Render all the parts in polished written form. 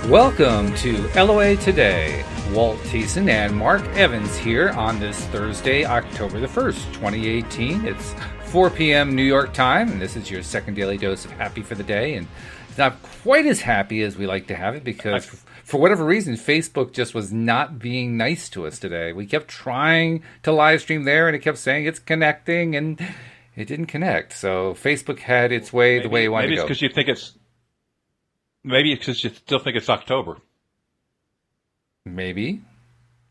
Welcome to LOA Today. Walt and Mark Evans here on this Thursday, October the 1st, 2018. It's 4 p.m. New York time, and this is your second daily dose of happy for the day. And it's not quite as happy as we like to have it because, for whatever reason, Facebook just was not being nice to us today. We kept trying to live stream there, and it kept saying it's connecting, and it didn't connect. So Facebook had its way the way it wanted to go. Maybe it's because you think it's... Maybe it's because you still think it's October. Maybe.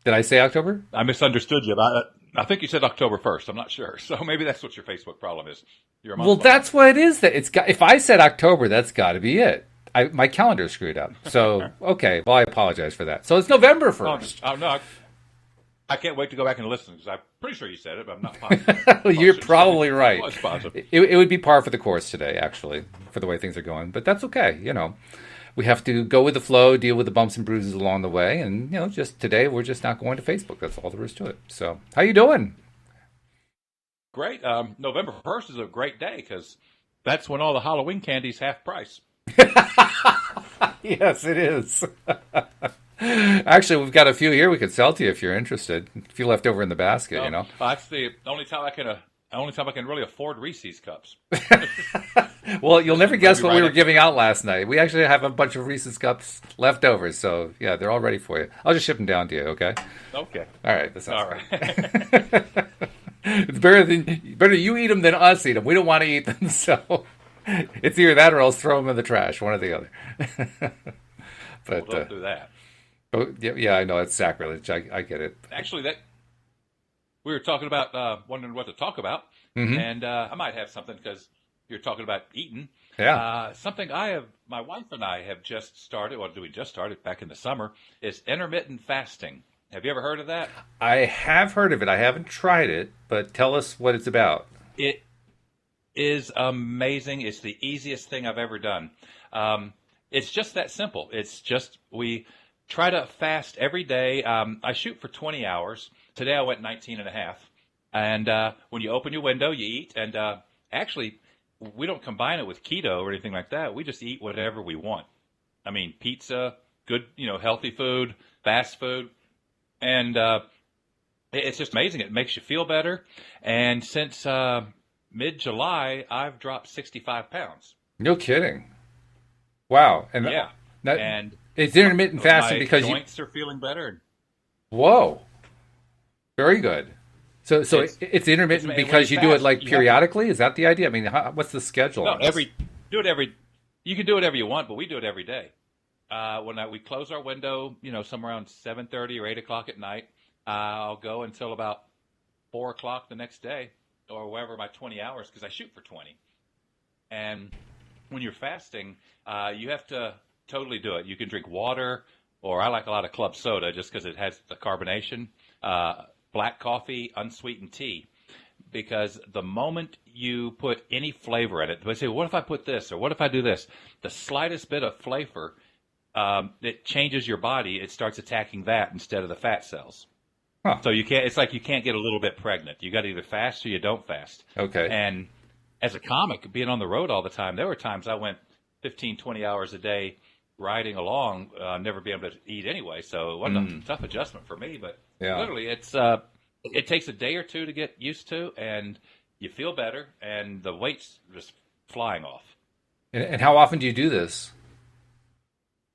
Did I say October? I misunderstood you. I think you said October 1st. I'm not sure. So maybe that's what your Facebook problem is. You're a month behind. That's what it is. That it's got. If I said October, that's got to be it. My calendar's screwed up. So, okay. Well, I apologize for that. So it's November 1st. Oh, no. I can't wait to go back and listen because I'm pretty sure you said it, but I'm not positive. You're probably right. I was positive. It would be par for the course today, actually, for the way things are going. But that's okay. You know, we have to go with the flow, deal with the bumps and bruises along the way. And, you know, just today, we're just not going to Facebook. That's all there is to it. So how you doing? Great. November 1st is a great day because that's when all the Halloween candy's half price. Yes, it is. Actually, we've got a few here we could sell to you if you're interested. A few left over in the basket, you know. That's the only time I can really afford Reese's cups. Well, you'll never guess what we were giving out last night. We actually have a bunch of Reese's cups left over, so yeah, they're all ready for you. I'll just ship them down to you, okay? Okay. All right. That sounds all right. good. It's better you eat them than us eat them. We don't want to eat them, so it's either that or else throw them in the trash, one or the other. But don't do that. Oh, yeah, I know it's sacrilege. I get it. Actually, we were talking about wondering what to talk about, and I might have something because you're talking about eating. Yeah. Something my wife and I have just started. Well, we just started back in the summer. Is intermittent fasting. Have you ever heard of that? I have heard of it. I haven't tried it, but tell us what it's about. It is amazing. It's the easiest thing I've ever done. It's just that simple. It's just we try to fast every day. I shoot for 20 hours. Today I went 19 and a half. And when you open your window, you eat. And actually, we don't combine it with keto or anything like that. We just eat whatever we want. I mean, pizza, good, healthy food, fast food. And it's just amazing. It makes you feel better. And since mid-July, I've dropped 65 pounds. No kidding. Wow. And yeah. And it's intermittent fasting because joints are feeling better. Whoa. Very good. So it's intermittent because you do it like periodically? Is that the idea? I mean, what's the schedule? No, you can do whatever you want, but we do it every day. When we close our window, somewhere around 7:30 or 8 o'clock at night, I'll go until about 4 o'clock the next day or wherever my 20 hours, because I shoot for 20. And when you're fasting, you have to totally do it. You can drink water, or I like a lot of club soda just because it has the carbonation, black coffee, unsweetened tea. Because the moment you put any flavor in it, they say, what if I put this, or what if I do this? The slightest bit of flavor, it changes your body. It starts attacking that instead of the fat cells. Huh. So it's like you can't get a little bit pregnant. You got to either fast or you don't fast. Okay. And as a comic, being on the road all the time, there were times I went 15, 20 hours a day riding along, never being able to eat anyway. So it wasn't a tough adjustment for me, but literally it takes a day or two to get used to, and you feel better, and the weight's just flying off. And how often do you do this?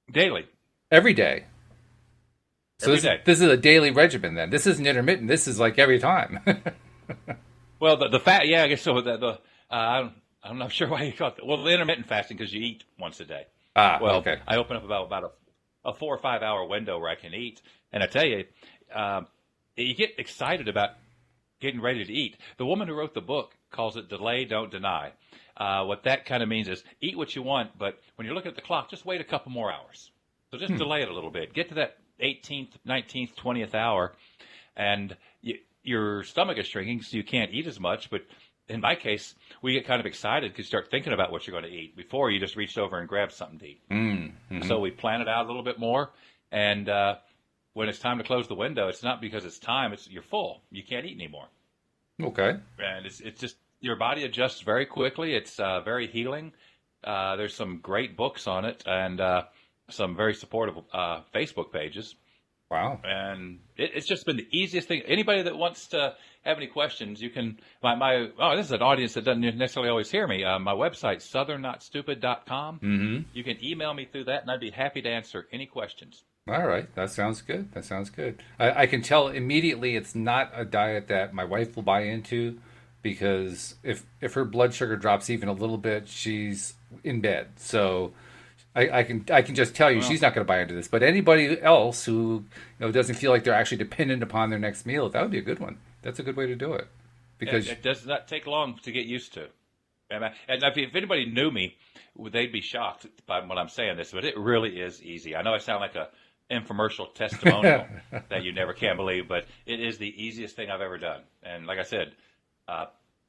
Daily. Every day. So every day. This is a daily regimen then. This isn't intermittent. This is like every time. Well, the fat, yeah, I guess so. I'm not sure why you call it. Well, the intermittent fasting because you eat once a day. Well, okay. I open up about a 4 or 5 hour window where I can eat, and I tell you, you get excited about getting ready to eat. The woman who wrote the book calls it delay, don't deny. What that kind of means is eat what you want, but when you're looking at the clock, just wait a couple more hours. So just delay it a little bit. Get to that 18th, 19th, 20th hour, and your stomach is shrinking, so you can't eat as much. But in my case, we get kind of excited because you start thinking about what you're going to eat before you just reached over and grabbed something to eat. Mm-hmm. So we plan it out a little bit more, and when it's time to close the window, it's not because it's time; it's you're full. You can't eat anymore. Okay. And it's just your body adjusts very quickly. It's very healing. There's some great books on it, and some very supportive Facebook pages. Wow. And it's just been the easiest thing. Anybody that wants to have any questions, you can. This is an audience that doesn't necessarily always hear me. My website, southernnotstupid.com. Mm-hmm. You can email me through that, and I'd be happy to answer any questions. All right, that sounds good. That sounds good. I can tell immediately it's not a diet that my wife will buy into, because if her blood sugar drops even a little bit, she's in bed. So I can just tell you she's not going to buy into this. But anybody else who doesn't feel like they're actually dependent upon their next meal, that would be a good one. That's a good way to do it, because it does not take long to get used to. And if anybody knew me, they'd be shocked by what I'm saying this, but it really is easy. I know I sound like a infomercial testimonial that you never can believe, but it is the easiest thing I've ever done. And like I said,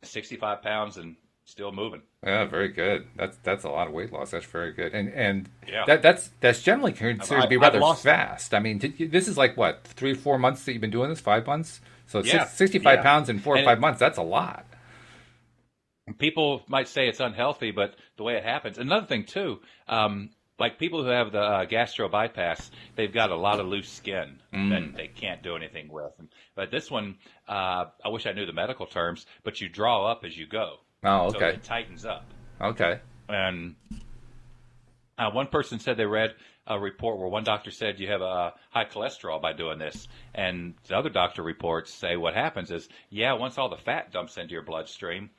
65 pounds and still moving. Yeah, very good. That's a lot of weight loss. That's very good. And yeah. that's generally considered to be rather fast. I mean, this is like what, 3-4 months that you've been doing this? 5 months? So 65 pounds in 4 or 5 months. That's a lot. People might say it's unhealthy, but the way it happens. Another thing too, like people who have the gastro bypass, they've got a lot of loose skin that they can't do anything with. But this one, I wish I knew the medical terms, but you draw up as you go. Oh, okay. So it tightens up. Okay. And one person said they read a report where one doctor said you have a high cholesterol by doing this. And the other doctor reports say what happens is, once all the fat dumps into your bloodstream,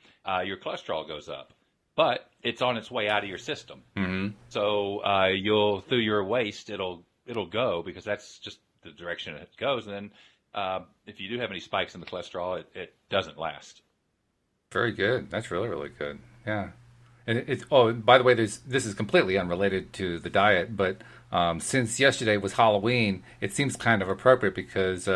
your cholesterol goes up. But it's on its way out of your system. Mm-hmm. So you'll, through your waist, it'll go, because that's just the direction it goes. And then if you do have any spikes in the cholesterol, it doesn't last. Very good. That's really, really good. Yeah. And by the way, this is completely unrelated to the diet, but since yesterday was Halloween, it seems kind of appropriate, because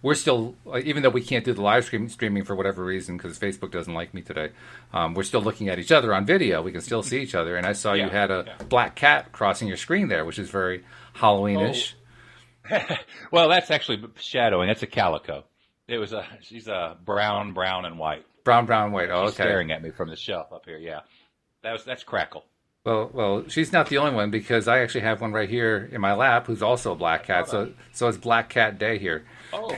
we're still, even though we can't do the live streaming for whatever reason, because Facebook doesn't like me today, we're still looking at each other on video. We can still see each other. And I saw you had a black cat crossing your screen there, which is very Halloween-ish. Oh. Well, that's actually shadowing. That's a calico. She's a brown, and white. Brown, white. Oh, okay. She's staring at me from the shelf up here. Yeah. That's Crackle. Well, she's not the only one, because I actually have one right here in my lap who's also a black cat. So it's Black Cat Day here. Oh,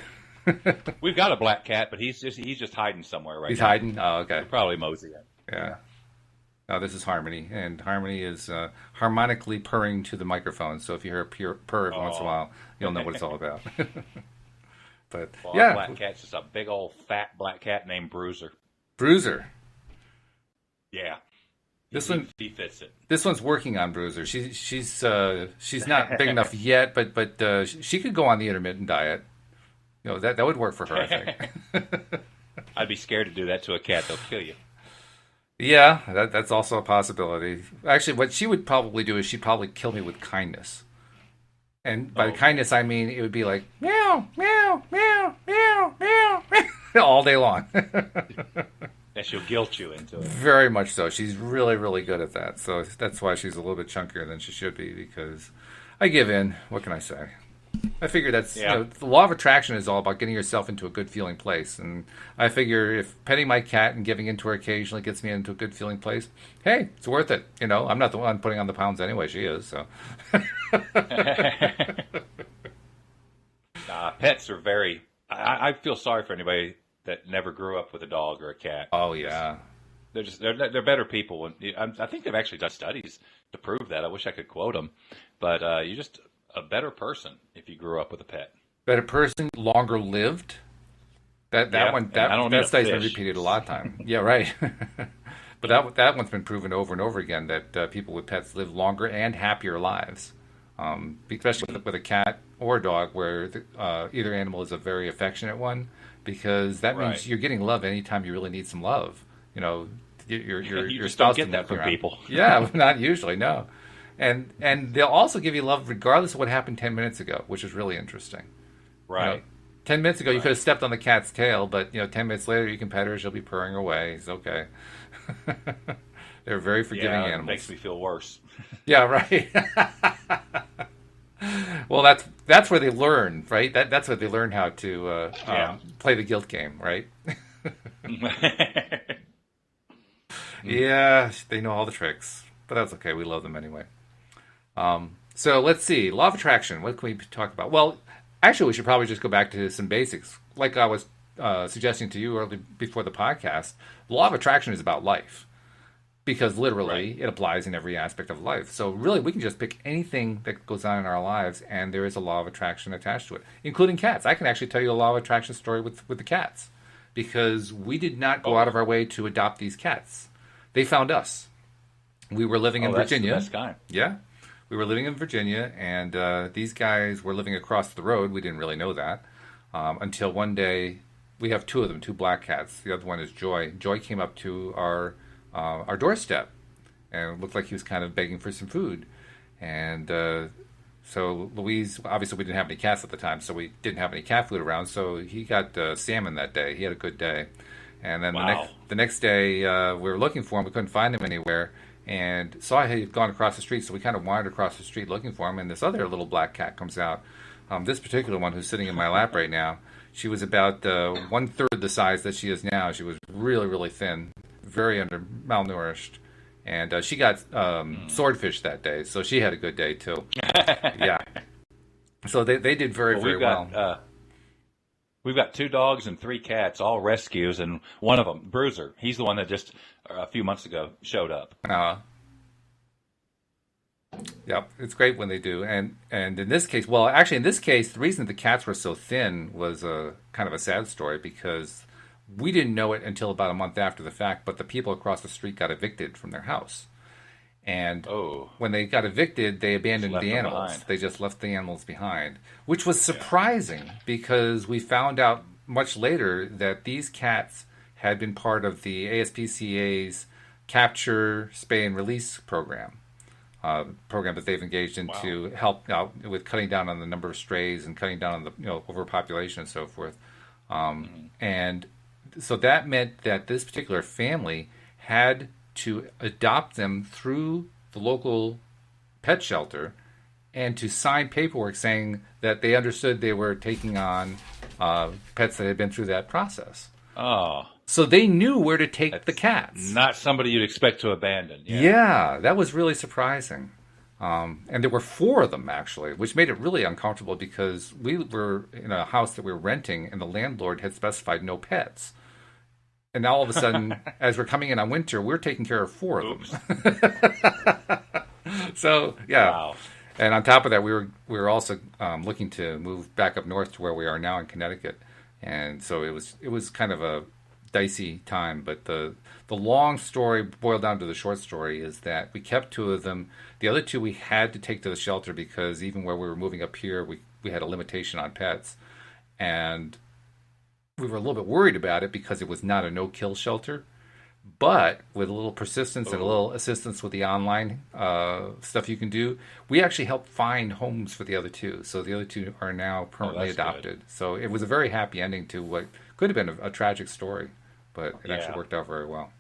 we've got a black cat, but he's just hiding somewhere right now. He's hiding. Oh, okay. We'll probably mosey in. Yeah. No, this is Harmony, and Harmony is harmonically purring to the microphone. So if you hear a purr every once in a while, you'll know what it's all about. But our black cat's just a big old fat black cat named Bruiser. Bruiser. Yeah. He fits it. This one's working on Bruiser. She's not big enough yet, but she could go on the intermittent diet. That would work for her, I think. I'd be scared to do that to a cat. They'll kill you. Yeah, that's also a possibility. Actually, what she would probably do is she'd probably kill me with kindness. And by kindness, I mean it would be like meow, meow, meow, meow, meow, meow all day long. And she'll guilt you into it. Very much so. She's really, really good at that. So that's why she's a little bit chunkier than she should be, because I give in. What can I say? I figure that's the law of attraction is all about getting yourself into a good feeling place. And I figure if petting my cat and giving into her occasionally gets me into a good feeling place, hey, it's worth it. I'm not the one putting on the pounds anyway. She is. So pets are very. I feel sorry for anybody that never grew up with a dog or a cat. Oh yeah, they're better people. I think they've actually done studies to prove that. I wish I could quote them, but you're just a better person if you grew up with a pet. Better person, longer lived. That study's been repeated a lot of times. Yeah, right. But that one's been proven over and over again that people with pets live longer and happier lives. Especially with a cat or a dog, where either animal is a very affectionate one, because that means you're getting love anytime you really need some love. Your spouse don't get that from people. Yeah, not usually, no. And they'll also give you love regardless of what happened 10 minutes ago, which is really interesting. Right. 10 minutes ago, you could have stepped on the cat's tail, but 10 minutes later, you can pet her. She'll be purring away. It's okay. They're very forgiving animals. It makes me feel worse. Yeah, right. Well, that's where they learn, right? That's where they learn how to play the guilt game, right? Yeah, they know all the tricks, but that's okay. We love them anyway. So let's see. Law of attraction. What can we talk about? Well, actually, we should probably just go back to some basics. Like I was suggesting to you earlier before the podcast, law of attraction is about life because Right. literally it applies in every aspect of life. So really, we can just pick anything that goes on in our lives, and there is a law of attraction attached to it, including cats. I can actually tell you a law of attraction story with the cats because we did not go out of Oh, our way to adopt these cats. They found us. We were living in oh, that's the Virginia. best kind. Yeah, we were living in Virginia, and these guys were living across the road. We didn't really know that until one day we have two of them, two black cats. The other one is Joy. Joy came up to our doorstep, and it looked like he was kind of begging for some food. And so Louise, obviously, we didn't have any cats at the time, so we didn't have any cat food around. So he got salmon that day. He had a good day. And then Wow. the next day, we were looking for him. We couldn't find him anywhere, and saw he had gone across the street. So we kind of wandered across the street looking for him. And this other little black cat comes out. This particular one, who's sitting in my lap right now, she was about one third the size that she is now. She was really, really thin, very malnourished, and she got swordfish that day. So she had a good day too. Yeah. So they did very, Well, very well. we've got two dogs and three cats, all rescues, and one of them, Bruiser. He's the one that just a few months ago showed up. Uh, Yep, it's great when they do. And in this case, well, actually, in this case, the reason the cats were so thin was a kind of a sad story because we didn't know it until about a month after the fact. But the people across the street got evicted from their house, and Oh, when they got evicted, they just abandoned left the them animals. behind. They just left the animals behind, which was Yeah. surprising because we found out much later that these cats had been part of the ASPCA's capture, spay, and release program that they've engaged in Wow. to help out with cutting down on the number of strays and cutting down on the overpopulation and so forth. Hmm. And so that meant that this particular family had to adopt them through the local pet shelter and to sign paperwork saying that they understood they were taking on pets that had been through that process. Oh, So they knew where to take the that's cats. not somebody you'd expect to abandon. Yeah. Yeah, that was really surprising. And there were four of them actually, which made it really uncomfortable because we were in a house that we were renting and the landlord had specified no pets. And now all of a sudden, as we're coming in on winter, we're taking care of four of Oops. them. So yeah, Wow. and on top of that, we were also looking to move back up north to where we are now in Connecticut, and so it was kind of a dicey time. But the long story boiled down to the short story is that we kept two of them. The other two we had to take to the shelter because even where we were moving up here, we had a limitation on pets, and we were a little bit worried about it because it was not a no-kill shelter. But with a little persistence and a Oh, little assistance with the online stuff you can do, we actually helped find homes for the other two. So the other two are now oh, permanently that's good. adopted. So it was a very happy ending to what could have been a tragic story, but it actually Yeah. worked out very well.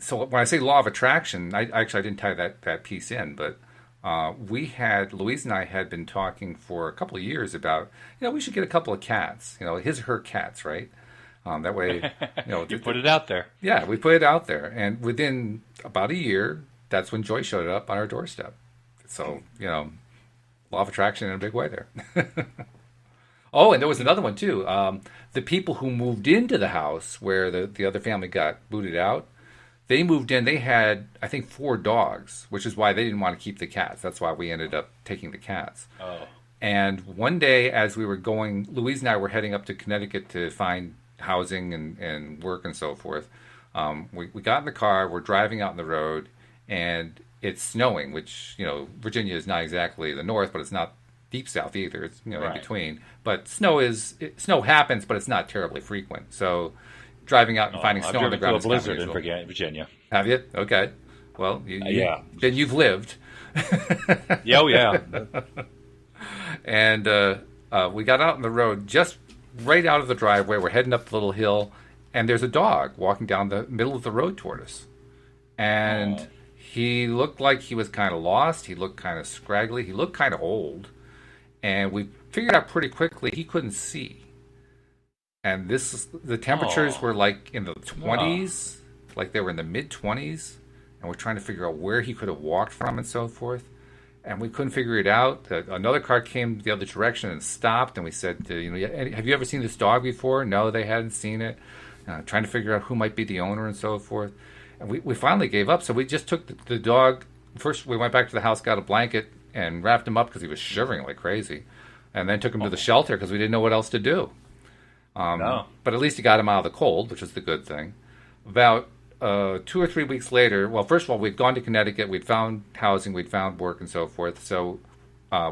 So when I say law of attraction, I didn't tie that piece in, but Louise and I had been talking for a couple of years about, we should get a couple of cats, her cats, right? That way, You put it out there. yeah, we put it out there, and within about a year, that's when Joy showed up on our doorstep. So, law of attraction in a big way there. Oh, and there was another one too. The people who moved into the house where the other family got booted out, they moved in. They had, I think, four dogs, which is why they didn't want to keep the cats. That's why we ended up taking the cats. Oh, And one day, as we were going, Louise and I were heading up to Connecticut to find housing and work and so forth. We got in the car, we're driving out on the road, and it's snowing, which, Virginia is not exactly the north, but it's not deep south either. It's, in right. between. But snow happens, but it's not terribly frequent. So driving out and Oh, finding I've snow on the driven through ground a is kind of blizzard in unusual. Virginia. Have you? Okay. Well, Yeah. then you've lived. Yeah, oh, yeah. And we got out on the road just right out of the driveway. We're heading up the little hill, and there's a dog walking down the middle of the road toward us. And Oh, he looked like he was kind of lost. He looked kind of scraggly. He looked kind of old. And we figured out pretty quickly he couldn't see. And the temperatures oh, were like in the no. 20s, like they were in the mid 20s. and we're trying to figure out where he could have walked from and so forth. And we couldn't figure it out. Another car came the other direction and stopped, and we said, have you ever seen this dog before? No, they hadn't seen it. Trying to figure out who might be the owner and so forth. And we finally gave up, so we just took the dog. First, we went back to the house, got a blanket, and wrapped him up because he was shivering like crazy. And then took him to the shelter because we didn't know what else to do. No. But at least he got him out of the cold, which was the good thing. About 2 or 3 weeks later, well, first of all, we'd gone to Connecticut, we'd found housing, we'd found work and so forth. So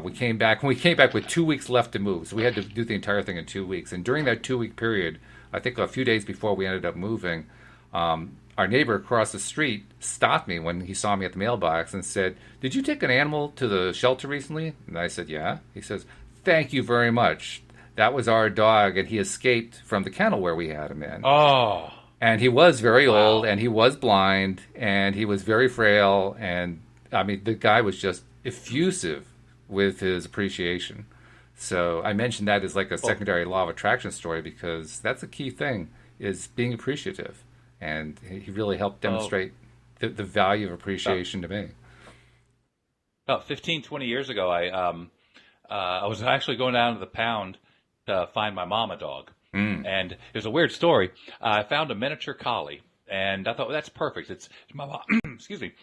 we came back, and we came back with 2 weeks left to move. So we had to do the entire thing in 2 weeks. And during that 2-week period, I think a few days before we ended up moving, our neighbor across the street stopped me when he saw me at the mailbox and said, "Did you take an animal to the shelter recently?" And I said, "Yeah." He says, "Thank you very much. That was our dog, and he escaped from the kennel where we had him in." Oh. And he was very old, and he was blind, and he was very frail, and I mean, the guy was just effusive with his appreciation. So I mentioned that as like a secondary law of attraction story because that's a key thing, is being appreciative. And he really helped demonstrate the value of appreciation to me. About 15, 20 years ago, I was actually going down to the pound to find my mom a dog. And it was a weird story. I found a miniature collie, and I thought, well, that's perfect. It's my mom. Excuse me.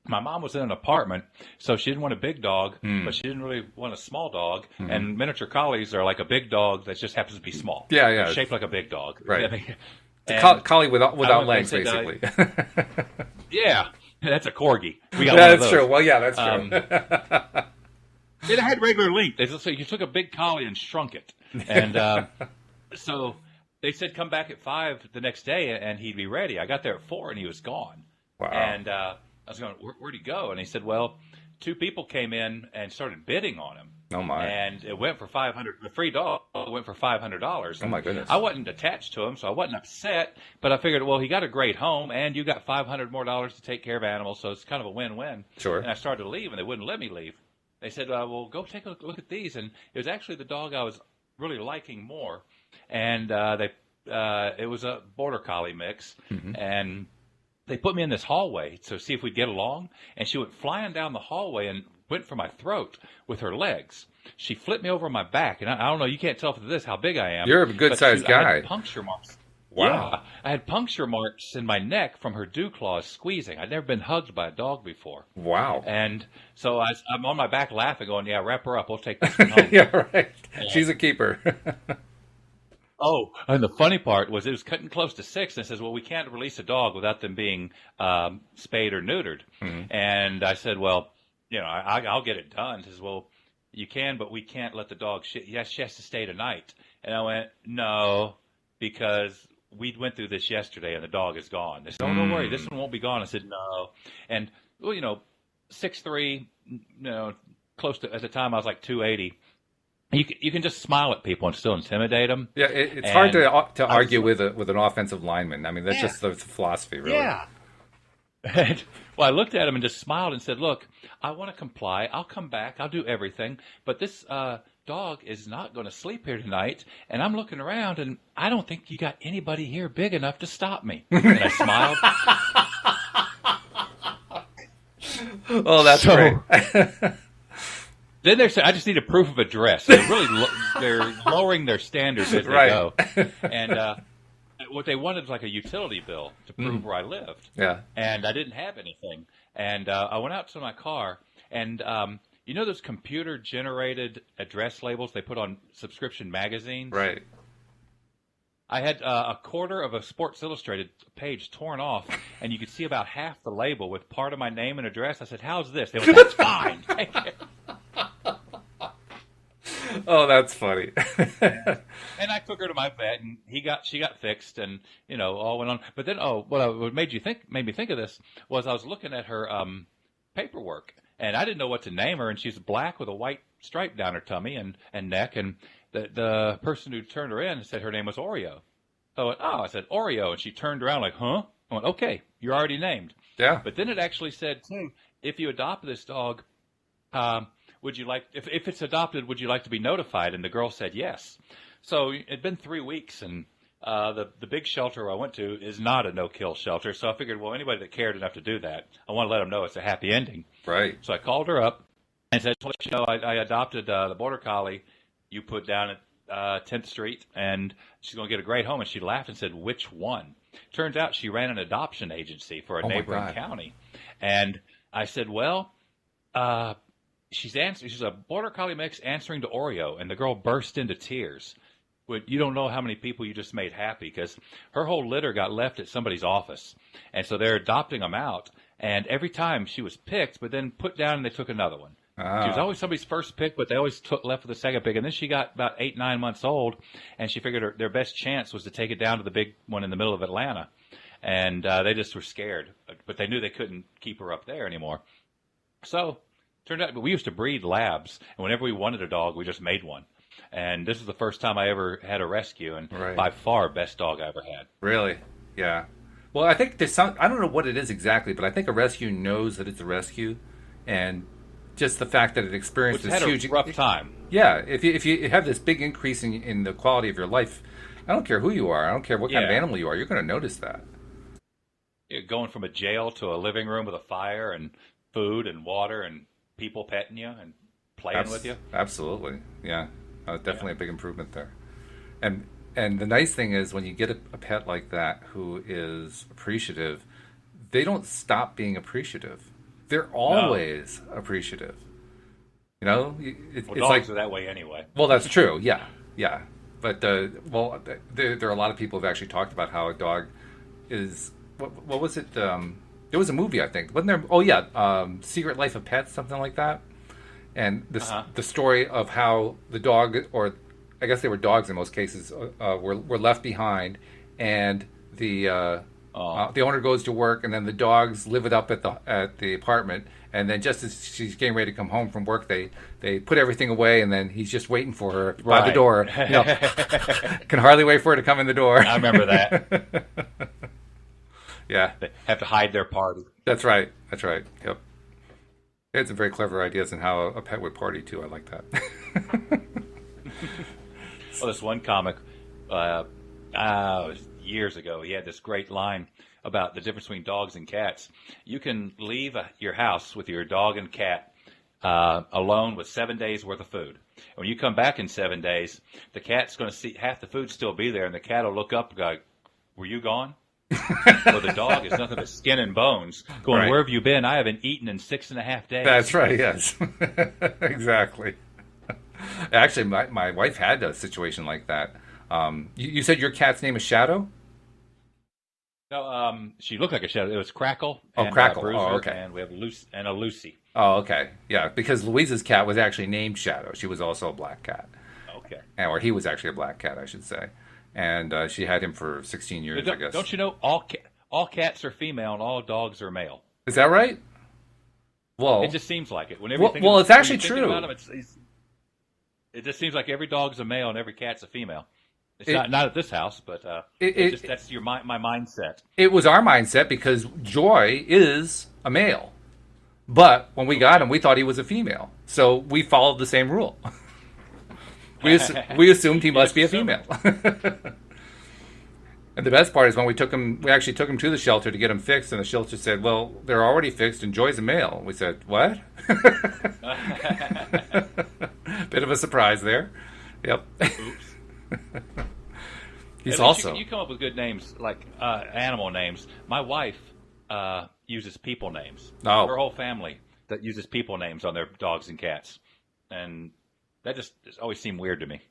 My mom was in an apartment, so she didn't want a big dog, but she didn't really want a small dog. And miniature collies are like a big dog that just happens to be small. Yeah, yeah. Shaped like a big dog. Right. It's a collie without legs, basically. Yeah, that's a corgi. We got that's true. Well, yeah, that's true. It had regular length. So you took a big collie and shrunk it, and so they said come back at 5 the next day and he'd be ready. I got there at 4 and he was gone. Wow. And I was going, where'd he go? And he said, well, 2 people came in and started bidding on him. Oh my! And it went for $500. The free dog went for $500. Oh my goodness! I wasn't attached to him, so I wasn't upset. But I figured, well, he got a great home, and you got $500 more to take care of animals, so it's kind of a win-win. Sure. And I started to leave, and they wouldn't let me leave. They said, well, go take a look at these. And it was actually the dog I was really liking more. And it was a border collie mix, and they put me in this hallway to see if we'd get along. And she went flying down the hallway and went for my throat with her legs. She flipped me over on my back, and I don't know, you can't tell from this how big I am. You're a good-sized guy. I had puncture marks. Wow. Yeah, I had puncture marks in my neck from her dew claws squeezing. I'd never been hugged by a dog before. Wow. And so I'm on my back laughing, going, yeah, wrap her up. We'll take this one home. Yeah, right. She's a keeper. Oh, and the funny part was it was cutting close to 6, and it says, well, we can't release a dog without them being spayed or neutered. And I said, well, I'll get it done. He says, well, you can, but we can't let the dog yes, she has to stay tonight. And I went, no, because we went through this yesterday and the dog is gone. They said, oh, don't worry, this one won't be gone. I said, no. And, well, 6'3", close to, at the time I was like 280. You can just smile at people and still intimidate them. Yeah, it's hard to argue with an offensive lineman. I mean, that's just the philosophy, really. Yeah. And, well, I looked at him and just smiled and said, look, I want to comply. I'll come back. I'll do everything. But this dog is not going to sleep here tonight. And I'm looking around, and I don't think you got anybody here big enough to stop me. And I smiled. Oh, that's great. Then they said, I just need a proof of address. They're really they're lowering their standards as they go. And what they wanted was like a utility bill to prove where I lived. Yeah. And I didn't have anything. And I went out to my car, and those computer-generated address labels they put on subscription magazines? Right. I had a quarter of a Sports Illustrated page torn off, and you could see about half the label with part of my name and address. I said, how's this? They went, that's fine. Oh, that's funny. And I took her to my vet, and she got fixed, and all went on. But then, what made me think of this was I was looking at her paperwork, and I didn't know what to name her, and she's black with a white stripe down her tummy and neck, and the person who turned her in said her name was Oreo. So I said Oreo, and she turned around like, huh? I went, okay, you're already named. Yeah. But then it actually said, if you adopt this dog, would you like, if it's adopted, would you like to be notified? And the girl said yes. So it'd been 3 weeks, and The big shelter I went to is not a no-kill shelter, so I figured, well, anybody that cared enough to do that, I want to let them know it's a happy ending. Right. So I called her up and said, to let you know, I adopted the border collie you put down at 10th Street, and she's going to get a great home. And she laughed and said, which one? Turns out she ran an adoption agency for a neighboring county. And I said, well, she's a border collie mix answering to Oreo, and the girl burst into tears. But you don't know how many people you just made happy, because her whole litter got left at somebody's office. And so they're adopting them out. And every time she was picked, but then put down and they took another one. She was always somebody's first pick, but they always left with the second pick. And then she got about 8, 9 months old, and she figured their best chance was to take it down to the big one in the middle of Atlanta. And they just were scared. But they knew they couldn't keep her up there anymore. So turned out, but we used to breed labs. And whenever we wanted a dog, we just made one. And this is the first time I ever had a rescue, and by far best dog I ever had. Really? Yeah. Well, I think there's I don't know what it is exactly, but I think a rescue knows that it's a rescue, and just the fact that it experienced this huge rough time. Yeah. If you have this big increase in the quality of your life, I don't care who you are, I don't care what kind of animal you are, you're going to notice that. You're going from a jail to a living room with a fire and food and water and people petting you and playing with you. Absolutely. Yeah. Definitely a big improvement there. And the nice thing is, when you get a pet like that who is appreciative, they don't stop being appreciative. They're always appreciative. You know? Dogs are that way anyway. Well, that's true. Yeah. Yeah. But, there are a lot of people who have actually talked about how a dog is... What was it? There was a movie, I think. Wasn't there? Oh, yeah. Secret Life of Pets, something like that. And the story of how the dog, or I guess they were dogs in most cases, were left behind, and the owner goes to work, and then the dogs live it up at the apartment, and then just as she's getting ready to come home from work, they put everything away, and then he's just waiting for her by the door. You know, can hardly wait for her to come in the door. I remember that. Yeah, they have to hide their party. That's right. Yep. They had some very clever ideas on how a pet would party, too. I like that. Well, this one comic, years ago, he had this great line about the difference between dogs and cats. You can leave your house with your dog and cat alone with 7 days worth of food. When you come back in 7 days, the cat's going to see half the food still be there, and the cat will look up and go, "Were you gone?" Or the dog is nothing but skin and bones. Going, "Where have you been? I haven't eaten in 6.5 days." That's right, yes. Exactly. Actually, my wife had a situation like that. You said your cat's name is Shadow? No, she looked like a Shadow. It was Crackle. Crackle. Bruiser, okay. And we have a Lucy. Oh, okay. Yeah, because Louise's cat was actually named Shadow. She was also a black cat. Okay. Or he was actually a black cat, I should say. And she had him for 16 years, I guess. Don't you know all cats are female and all dogs are male? Is that right? Well, it just seems like it. It's actually true. It just seems like every dog's a male and every cat's a female. It's not at this house, but that's my mindset. It was our mindset because Joy is a male, but when we got him, we thought he was a female, so we followed the same rule. We assumed he must be a female. And the best part is when we actually took him to the shelter to get him fixed, and the shelter said, "Well, they're already fixed, and Joy's a male." We said, "What?" Bit of a surprise there. Yep. Oops. He's also... You come up with good names, like animal names. My wife uses people names. Oh. Her whole family that uses people names on their dogs and cats. And that just always seemed weird to me.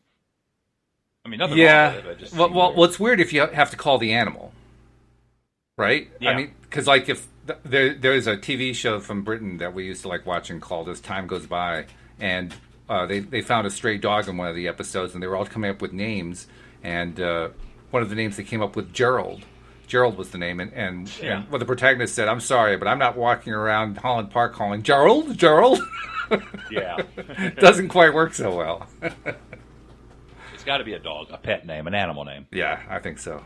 I mean, nothing wrong with it, but it just seemed weird. Well, it's weird if you have to call the animal, right? Yeah. I mean, because like if there's a TV show from Britain that we used to like watching called As Time Goes By, and they found a stray dog in one of the episodes, and they were all coming up with names, and one of the names they came up with, Gerald. Gerald was the name, and well, the protagonist said, "I'm sorry, but I'm not walking around Holland Park calling Gerald." Yeah. Doesn't quite work so well. It's got to be a dog, a pet name, an animal name. Yeah, I think so.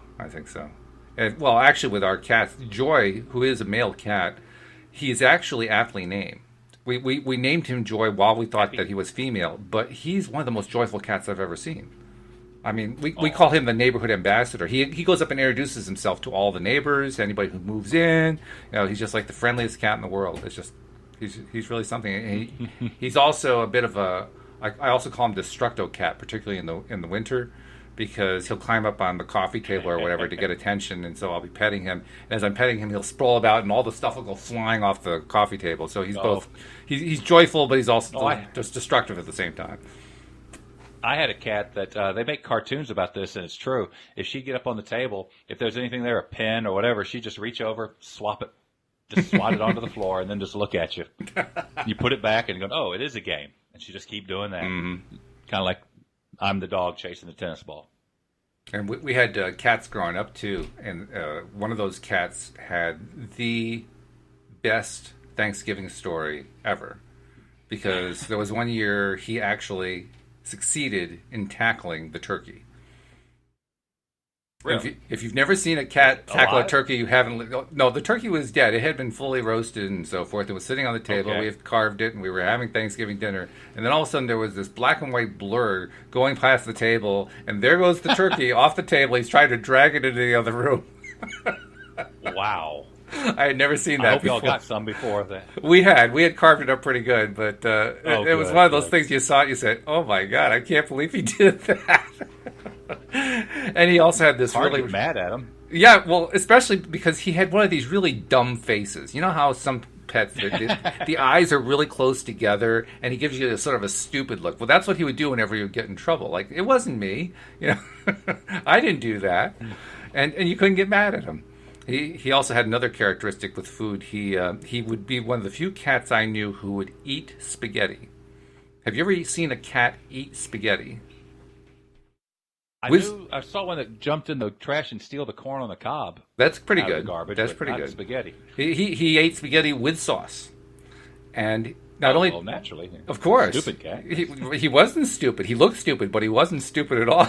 And, well, actually, with our cat, Joy, who is a male cat, he's actually aptly named. We named him Joy while we thought that he was female, but he's one of the most joyful cats I've ever seen. I mean, we call him the neighborhood ambassador. He goes up and introduces himself to all the neighbors, anybody who moves in. You know, he's just like the friendliest cat in the world. It's just he's really something. And he's also a bit of a I also call him destructo cat, particularly in the winter, because he'll climb up on the coffee table or whatever to get attention. And so I'll be petting him. And as I'm petting him, he'll sprawl about, and all the stuff will go flying off the coffee table. So he's both he's joyful, but he's also just destructive at the same time. I had a cat that they make cartoons about this, and it's true. If she'd get up on the table, if there's anything there, a pen or whatever, she'd just reach over, swat it onto the floor, and then just look at you. You put it back and go, oh, it is a game. And she just keep doing that. Mm-hmm. Kind of like I'm the dog chasing the tennis ball. And we had cats growing up, too. And one of those cats had the best Thanksgiving story ever. Because there was one year he actually succeeded in tackling the turkey. Really? If you've never seen a cat tackle a turkey, you haven't. No, the turkey was dead. It had been fully roasted and so forth. It was sitting on the table. Okay. We had carved it, and we were having Thanksgiving dinner. And then all of a sudden, there was this black and white blur going past the table, and there goes the turkey off the table. He's trying to drag it into the other room. Wow. I had never seen that before. I hope y'all got some before that. We had carved it up pretty good, but it was one of those things you saw it, you said, oh my God, I can't believe he did that. And he also had this really... Get mad at him. Yeah, well, especially because he had one of these really dumb faces. You know how some pets, the eyes are really close together, and he gives you a sort of a stupid look. Well, that's what he would do whenever he would get in trouble. Like, it wasn't me. You know, I didn't do that. And you couldn't get mad at him. He also had another characteristic with food. He would be one of the few cats I knew who would eat spaghetti. Have you ever seen a cat eat spaghetti? I saw one that jumped in the trash and steal the corn on the cob. That's pretty good. Garbage. That's pretty good. Spaghetti. He ate spaghetti with sauce, and not only naturally, of course, stupid cat. He wasn't stupid. He looked stupid, but he wasn't stupid at all.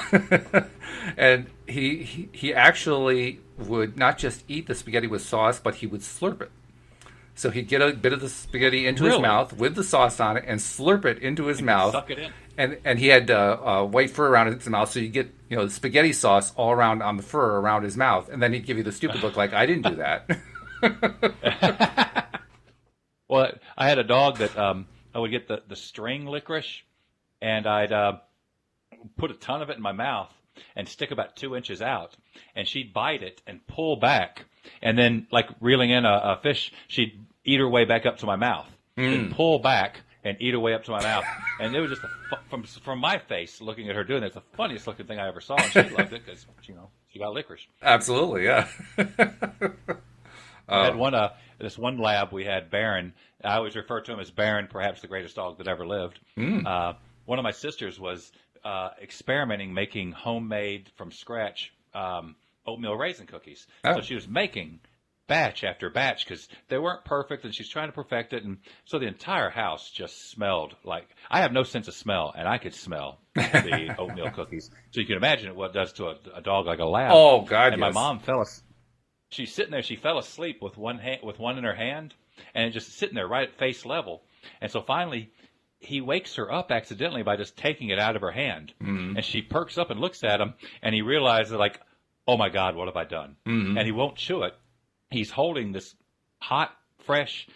And he actually would not just eat the spaghetti with sauce, but he would slurp it. So he'd get a bit of the spaghetti into his mouth with the sauce on it and slurp it into his mouth. Suck it in. And he had white fur around his mouth, so you get the spaghetti sauce all around on the fur around his mouth, and then he'd give you the stupid look like, I didn't do that. Well, I had a dog that I would get the string licorice, and I'd put a ton of it in my mouth and stick about 2 inches out, and she'd bite it and pull back, and then like reeling in a fish, she'd eat her way back up to my mouth, and pull back and eat her way up to my mouth. And it was just from my face looking at her doing it, it's the funniest looking thing I ever saw, and she loved it because she got licorice. Absolutely, yeah. I had this one lab we had, Baron. I always refer to him as Baron, perhaps the greatest dog that ever lived. One of my sisters was experimenting making homemade from scratch oatmeal raisin cookies. So she was making batch after batch because they weren't perfect, and she's trying to perfect it, and so the entire house just smelled like, I have no sense of smell, and I could smell the oatmeal cookies. So you can imagine what it does to a dog like a lab. Oh God! And my mom she's sitting there. She fell asleep with one in her hand, and just sitting there right at face level. And so finally, he wakes her up accidentally by just taking it out of her hand, and she perks up and looks at him, and he realizes like, oh my God, what have I done? And he won't chew it. He's holding this hot, fresh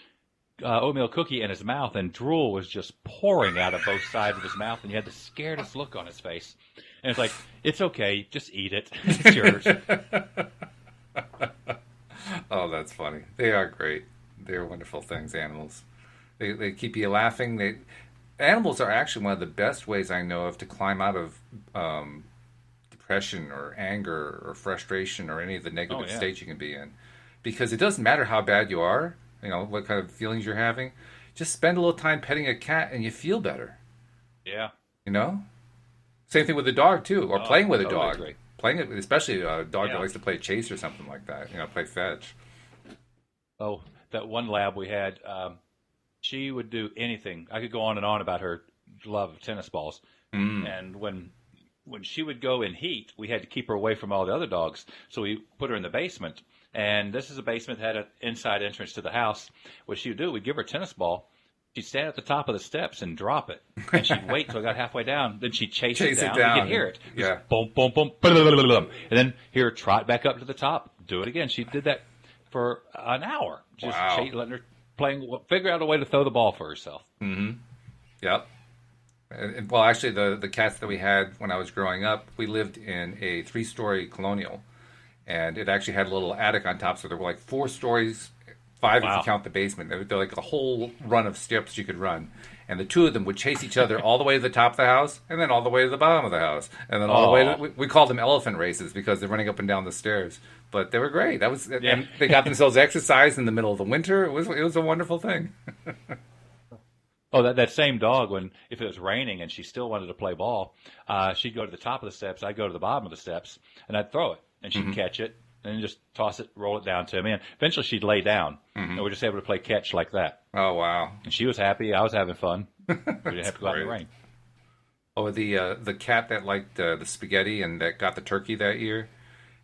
oatmeal cookie in his mouth, and drool was just pouring out of both sides of his mouth, and he had the scaredest look on his face. And it's like, it's okay, just eat it. It's yours. Oh, that's funny. They are great. They're wonderful things, animals. They keep you laughing. Animals are actually one of the best ways I know of to climb out of depression or anger or frustration or any of the negative states you can be in. Because it doesn't matter how bad you are, what kind of feelings you're having. Just spend a little time petting a cat and you feel better. Yeah. Same thing with a dog, too, or playing with a dog. Agree. Playing it, especially a dog that likes to play chase or something like that, play fetch. Oh, that one lab we had, she would do anything. I could go on and on about her love of tennis balls. And when she would go in heat, we had to keep her away from all the other dogs. So we put her in the basement. And this is a basement that had an inside entrance to the house. What she would do, we'd give her a tennis ball, she'd stand at the top of the steps and drop it, and she'd wait till I got halfway down. Then she'd chase it down. You could hear it. Yeah. Boom, boom, boom, and then hear her trot back up to the top. Do it again. She did that for an hour. Just letting her figure out a way to throw the ball for herself. Mm-hmm. Yep. Well, actually, the cats that we had when I was growing up, we lived in a 3-story colonial, and it actually had a little attic on top, so there were like 4 stories, 5 if you count the basement. They're like a whole run of steps you could run, and the 2 of them would chase each other all the way to the top of the house, and then all the way to the bottom of the house, and then all the way to, we called them elephant races because they're running up and down the stairs. But they were great. And they got themselves exercise in the middle of the winter. It was a wonderful thing. Oh, that same dog, if it was raining and she still wanted to play ball, she'd go to the top of the steps, I'd go to the bottom of the steps, and I'd throw it, and she'd catch it, and then just toss it, roll it down to me, and eventually she'd lay down, and we were just able to play catch like that. Oh, wow. And she was happy, I was having fun. We didn't have to go out in the rain. Oh, the cat that liked the spaghetti and that got the turkey that year?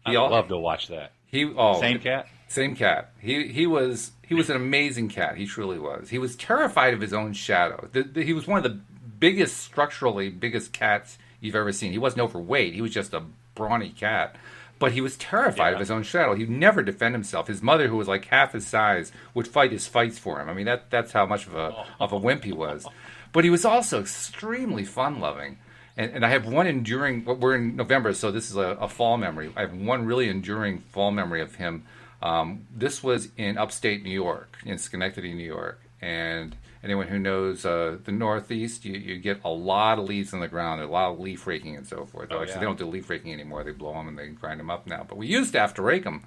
I'd love to watch that. Same cat? Same cat. He was an amazing cat. He truly was. He was terrified of his own shadow. He was one of the structurally biggest cats you've ever seen. He wasn't overweight. He was just a brawny cat. But he was terrified of his own shadow. He'd never defend himself. His mother, who was like half his size, would fight his fights for him. I mean, that's how much of a wimp he was. But he was also extremely fun-loving. And I have one enduring, we're in November, so this is a fall memory. I have one really enduring fall memory of him. This was in upstate New York, in Schenectady, New York. And anyone who knows the Northeast, you get a lot of leaves on the ground, a lot of leaf raking and so forth. Actually, they don't do leaf raking anymore. They blow them and they grind them up now. But we used to have to rake them.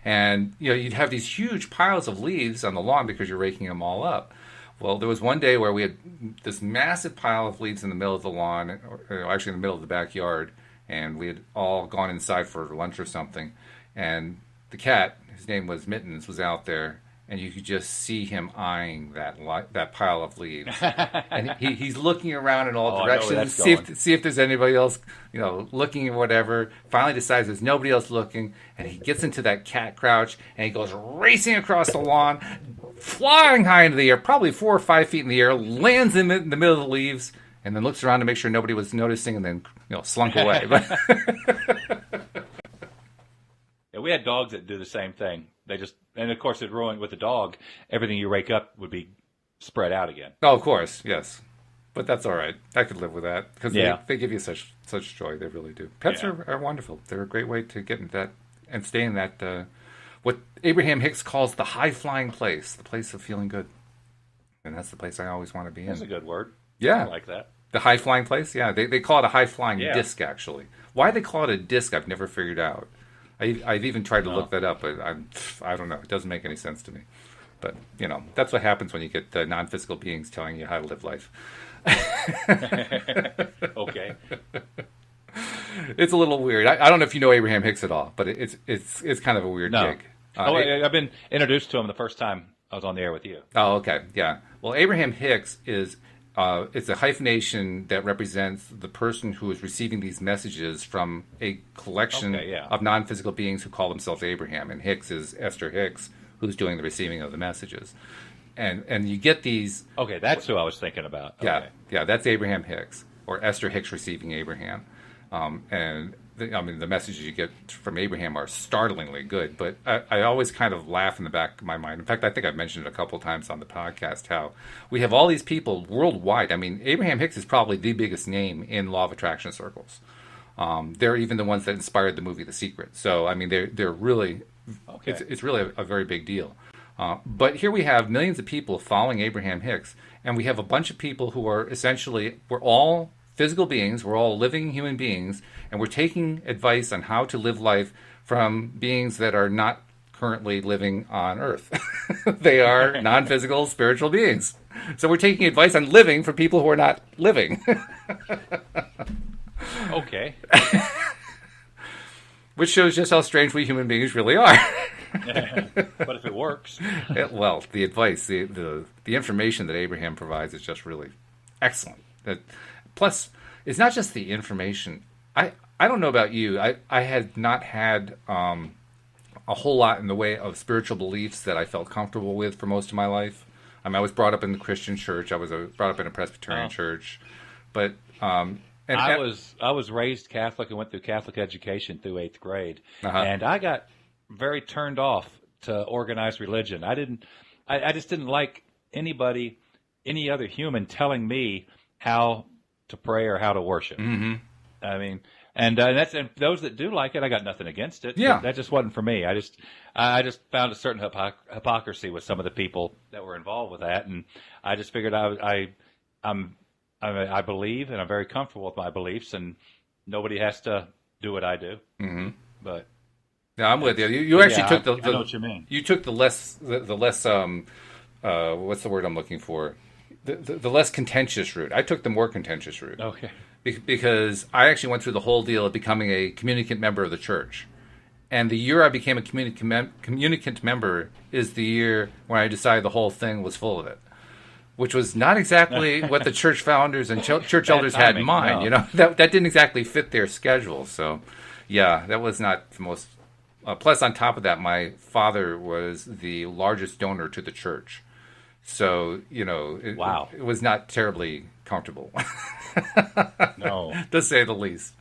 And you'd have these huge piles of leaves on the lawn because you're raking them all up. Well, there was one day where we had this massive pile of leaves in the middle of the lawn, or actually in the middle of the backyard, and we had all gone inside for lunch or something. And the cat, his name was Mittens, was out there, and you could just see him eyeing that pile of leaves. And he's looking around in all directions, see if there's anybody else, looking or whatever. Finally decides there's nobody else looking, and he gets into that cat crouch, and he goes racing across the lawn, flying high into the air, probably 4 or 5 feet in the air, lands in the middle of the leaves, and then looks around to make sure nobody was noticing, and then slunk away. Yeah, we had dogs that do the same thing. And of course, it ruined with the dog. Everything you rake up would be spread out again. Oh, of course, yes, but that's all right. I could live with that because they give you such joy. They really do. Pets are wonderful. They're a great way to get into that and stay in that. What Abraham Hicks calls the high-flying place, the place of feeling good. And that's the place I always want to be in. That's a good word. Yeah. I like that. The high-flying place? Yeah, they call it a high-flying disc, actually. Why they call it a disc, I've never figured out. I've even tried to look that up, but I don't know. It doesn't make any sense to me. But, that's what happens when you get non-physical beings telling you how to live life. Okay. It's a little weird. I don't know if you know Abraham Hicks at all, but it's kind of a weird gig. I've been introduced to him the first time I was on the air with you. Oh, okay, yeah. Well, Abraham Hicks is it's a hyphenation that represents the person who is receiving these messages from a collection of non-physical beings who call themselves Abraham, and Hicks is Esther Hicks, who's doing the receiving of the messages. And you get these. Okay, that's who I was thinking about. Okay. Yeah, that's Abraham Hicks, or Esther Hicks receiving Abraham. The messages you get from Abraham are startlingly good, but I always kind of laugh in the back of my mind. In fact, I think I've mentioned it a couple times on the podcast how we have all these people worldwide. I mean, Abraham Hicks is probably the biggest name in law of attraction circles. They're even the ones that inspired the movie The Secret. So, I mean, they're really, it's really a very big deal. But here we have millions of people following Abraham Hicks, and we have a bunch of people who are essentially, we're all physical beings, we're all living human beings, and we're taking advice on how to live life from beings that are not currently living on Earth. They are non-physical spiritual beings. So we're taking advice on living from people who are not living. Okay. Which shows just how strange we human beings really are. But if it works. Well, the advice, the information that Abraham provides is just really excellent. Plus, it's not just the information. I don't know about you. I had not had a whole lot in the way of spiritual beliefs that I felt comfortable with for most of my life. I mean, I was brought up in the Christian church. I was brought up in a Presbyterian church, but I was raised Catholic and went through Catholic education through 8th grade, and I got very turned off to organized religion. I just didn't like anybody, any other human telling me how to pray or how to worship. Mm-hmm. I mean, and those that do like it, I got nothing against it. Yeah, that just wasn't for me. I just found a certain hypocrisy with some of the people that were involved with that, and I just figured I believe, and I'm very comfortable with my beliefs, and nobody has to do what I do. Mm-hmm. But yeah, I'm with you. You actually took I know what you mean. You took the less what's the word I'm looking for? The less contentious route. I took the more contentious route. Okay. Because I actually went through the whole deal of becoming a communicant member of the church. And the year I became a communicant member is the year when I decided the whole thing was full of it, which was not exactly what the church founders and church elders had in mind. No. You know, that didn't exactly fit their schedule. So, yeah, that was not the most. Plus, on top of that, my father was the largest donor to the church. So, you know, it was not terribly comfortable. No. To say the least.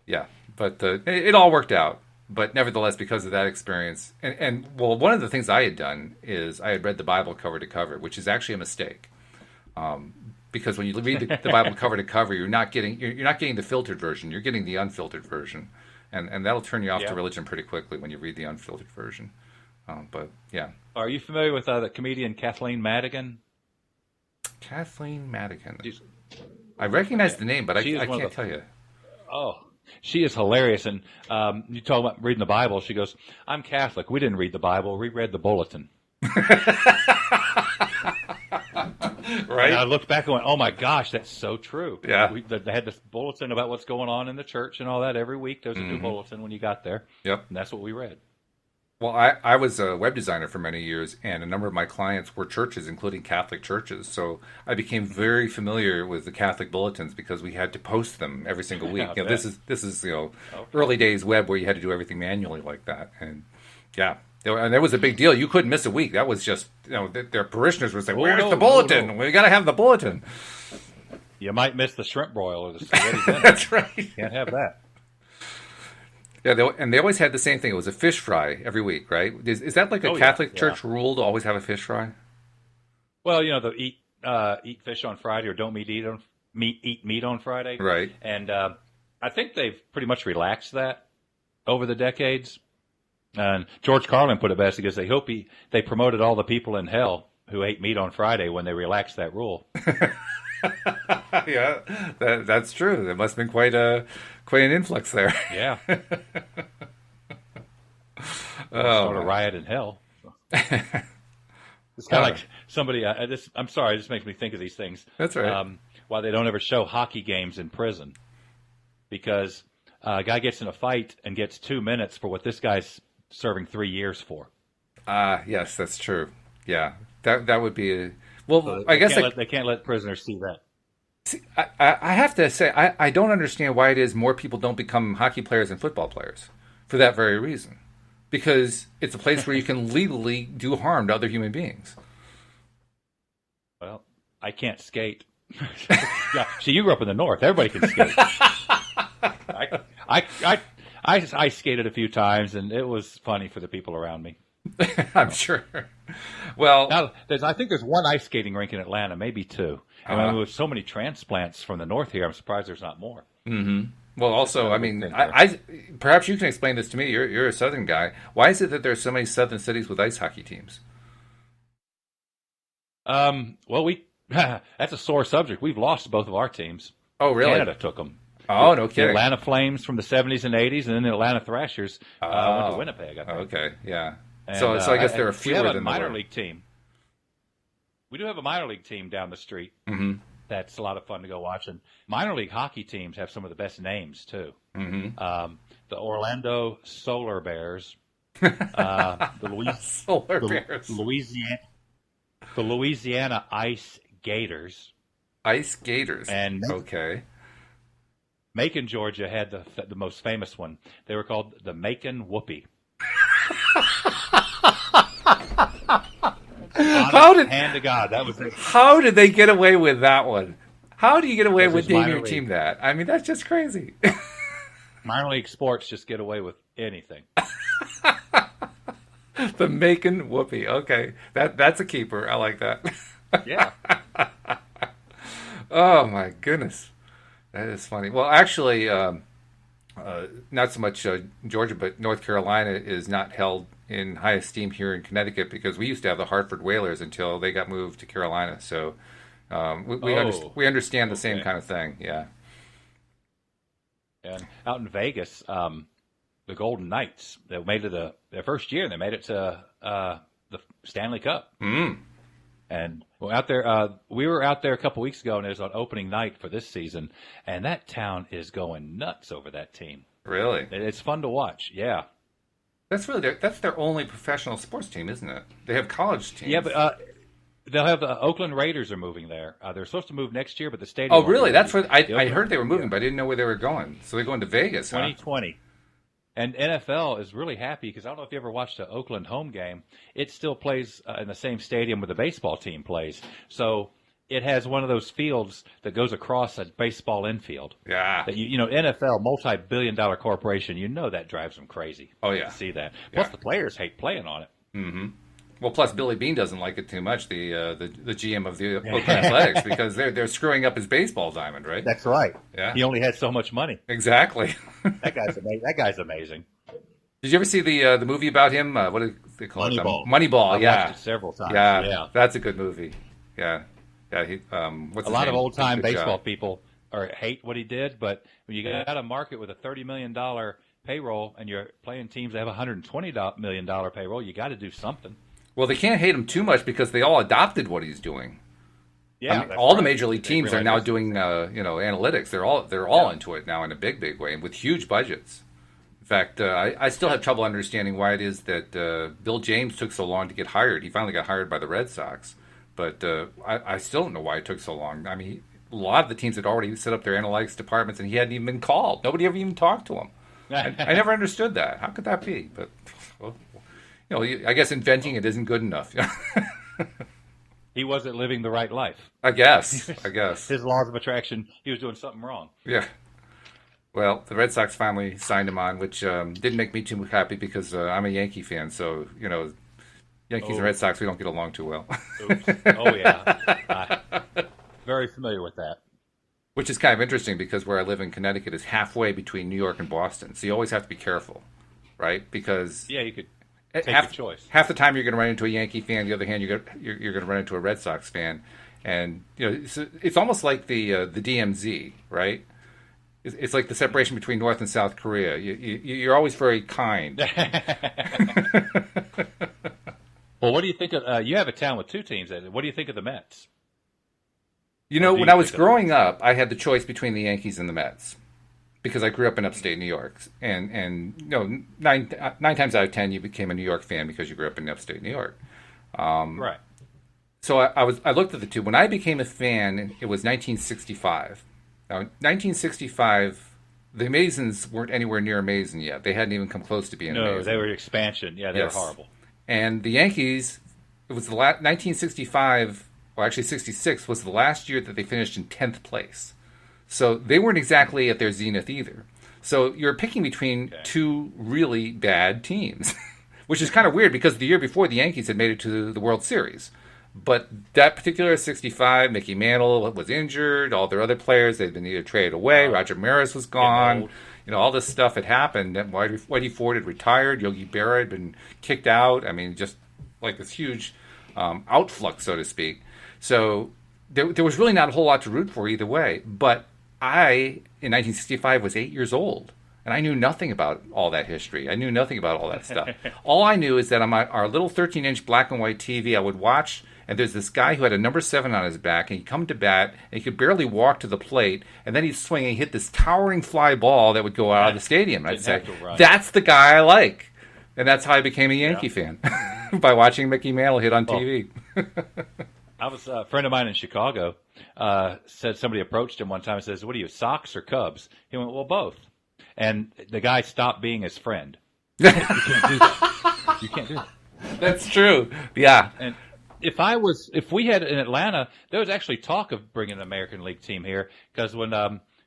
Yeah, but it all worked out. But nevertheless, because of that experience, and one of the things I had done is I had read the Bible cover to cover, which is actually a mistake. Because when you read the Bible cover to cover, you're not getting the filtered version. You're getting the unfiltered version. And that'll turn you off to religion pretty quickly when you read the unfiltered version. But, yeah. Are you familiar with the comedian Kathleen Madigan? Kathleen Madigan. I recognize the name, but I can't tell you. Oh, she is hilarious. And you talk about reading the Bible. She goes, I'm Catholic. We didn't read the Bible. We read the bulletin. Right? And I looked back and went, oh, my gosh, that's so true. Yeah. They had this bulletin about what's going on in the church and all that every week. There was a new bulletin when you got there. Yep. And that's what we read. Well, I was a web designer for many years, and a number of my clients were churches, including Catholic churches. So I became very familiar with the Catholic bulletins because we had to post them every single week. You know, this is early days web where you had to do everything manually like that, and yeah, and that was a big deal. You couldn't miss a week. That was just their parishioners would say, "Where's the bulletin? No. We got to have the bulletin." You might miss the shrimp broil or the spaghetti dinner. That's right. Can't have that. Yeah, and they always had the same thing. It was a fish fry every week, right? Is that like a Catholic church rule to always have a fish fry? Well, they'll eat fish on Friday or don't eat meat on Friday. Right. And I think they've pretty much relaxed that over the decades. And George Carlin put it best because they promoted all the people in hell who ate meat on Friday when they relaxed that rule. Yeah, that's true. There must have been quite an influx there. Yeah. Sort of riot in hell. It's kind of like somebody. I'm sorry. It just makes me think of these things. That's right. Why they don't ever show hockey games in prison? Because a guy gets in a fight and gets 2 minutes for what this guy's serving 3 years for. Yes, that's true. Yeah, that would be. Well, so I guess they can't let prisoners see that. See, I have to say, I don't understand why it is more people don't become hockey players and football players for that very reason. Because it's a place where you can legally do harm to other human beings. Well, I can't skate. Yeah, see, you grew up in the North. Everybody can skate. I skated a few times, and it was funny for the people around me. I'm sure. Well, now, I think there's one ice skating rink in Atlanta, maybe two. And with so many transplants from the North here, I'm surprised there's not more. Mm-hmm. Well, also, I mean, I perhaps you can explain this to me. You're a Southern guy. Why is it that there's so many Southern cities with ice hockey teams? Well, that's a sore subject. We've lost both of our teams. Oh, really? Canada took them. Oh, no kidding. The Atlanta Flames from the 70s and 80s, and then the Atlanta Thrashers went to Winnipeg, I think. Okay, yeah. And, so I guess there are fewer than we have a minor league team. We do have a minor league team down the street. Mm-hmm. That's a lot of fun to go watch. And minor league hockey teams have some of the best names, too. Mm-hmm. The Orlando Solar Bears. The Louisiana Ice Gators. Ice Gators. And okay. Macon, Georgia had the most famous one. They were called the Macon Whoopie. Hand to God, that was it. How did they get away with that one? How do you get away with naming your league. team that? I mean, that's just crazy. Minor league sports just get away with anything. The Macon Whoopee. Okay, that's a keeper. I like that. Yeah. Oh my goodness, that is funny. Well, actually, not so much Georgia, but North Carolina is not held in high esteem here in Connecticut because we used to have the Hartford Whalers until they got moved to Carolina. So we understand the same kind of thing. Yeah. And out in Vegas, the Golden Knights, they made it their first year. They made it to the Stanley Cup. Mm. And out there, we were out there a couple weeks ago, and it was on opening night for this season. And that town is going nuts over that team. Really? It's fun to watch. Yeah. That's their only professional sports team, isn't it? They have college teams. Yeah, but they'll have the Oakland Raiders are moving there. They're supposed to move next year, but the stadium. Oh, really? That's what I heard they were moving, but I didn't know where they were going. So they're going to Vegas, 2020. And NFL is really happy because I don't know if you ever watched an Oakland home game. It still plays in the same stadium where the baseball team plays. So it has one of those fields that goes across a baseball infield. Yeah. That NFL, multi-billion-dollar corporation, that drives them crazy. Oh, yeah. To see that. Plus, the players hate playing on it. Mm-hmm. Well, plus Billy Beane doesn't like it too much, the GM of the Oakland Athletics, because they're screwing up his baseball diamond, right? That's right. Yeah. He only had so much money. Exactly. That guy's amazing. Did you ever see the movie about him? What do they call Moneyball. it? Moneyball. I've watched it several times. Yeah, that's a good movie. Yeah. He, what's a lot of old time baseball job. people hate what he did, but when you got a market with a $30 million payroll and you're playing teams that have a $120 million payroll, you got to do something. Well, they can't hate him too much because they all adopted what he's doing. Yeah, all the major league teams are now doing analytics. They're all into it now in a big way and with huge budgets. In fact, I still have trouble understanding why it is that Bill James took so long to get hired. He finally got hired by the Red Sox, but I still don't know why it took so long. I mean, a lot of the teams had already set up their analytics departments, and he hadn't even been called. Nobody ever even talked to him. I never understood that. How could that be? But well, I guess inventing it isn't good enough. He wasn't living the right life. I guess. His laws of attraction, he was doing something wrong. Yeah. Well, the Red Sox finally signed him on, which didn't make me too happy because I'm a Yankee fan. So, Yankees and Red Sox, we don't get along too well. Oops. Oh, yeah. Very familiar with that. Which is kind of interesting because where I live in Connecticut is halfway between New York and Boston. So you always have to be careful, right? Because you could take your choice. Half the time you're going to run into a Yankee fan. The other hand, you're going to run into a Red Sox fan. And, it's almost like the DMZ, right? It's like the separation between North and South Korea. You're always very kind. Well, what do you think of? You have a town with two teams. What do you think of the Mets? When I was growing up, I had the choice between the Yankees and the Mets because I grew up in upstate New York. And nine times out of 10, you became a New York fan because you grew up in upstate New York. Right. So I looked at the two. When I became a fan, it was 1965. Now, 1965, the Amazons weren't anywhere near amazing yet. They hadn't even come close to being amazing. No, they were expansion. Yeah, they were horrible. And the Yankees, it was 1965, or actually 66, was the last year that they finished in 10th place. So they weren't exactly at their zenith either. So you're picking between two really bad teams, which is kind of weird because the year before the Yankees had made it to the World Series. But that particular 65, Mickey Mantle was injured. All their other players, they'd been either traded away. Roger Maris was gone. All this stuff had happened. Whitey Ford had retired. Yogi Berra had been kicked out. I mean, just like this huge outflux, so to speak. So there was really not a whole lot to root for either way. But I, in 1965, was 8 years old. And I knew nothing about all that history. I knew nothing about all that stuff. All I knew is that on our little 13-inch black and white TV, I would watch, and there's this guy who had a number 7 on his back, and he'd come to bat, and he could barely walk to the plate, and then he'd swing and hit this towering fly ball that would go out of the stadium. And I'd say, that's the guy I like. And that's how I became a Yankee fan, by watching Mickey Mantle hit on TV. I was a friend of mine in Chicago said somebody approached him one time and says, "What are you, Sox or Cubs?" He went, "Well, both." And the guy stopped being his friend. You can't do that. You can't do that. That's true. Yeah. if we had in Atlanta, there was actually talk of bringing an American League team here because when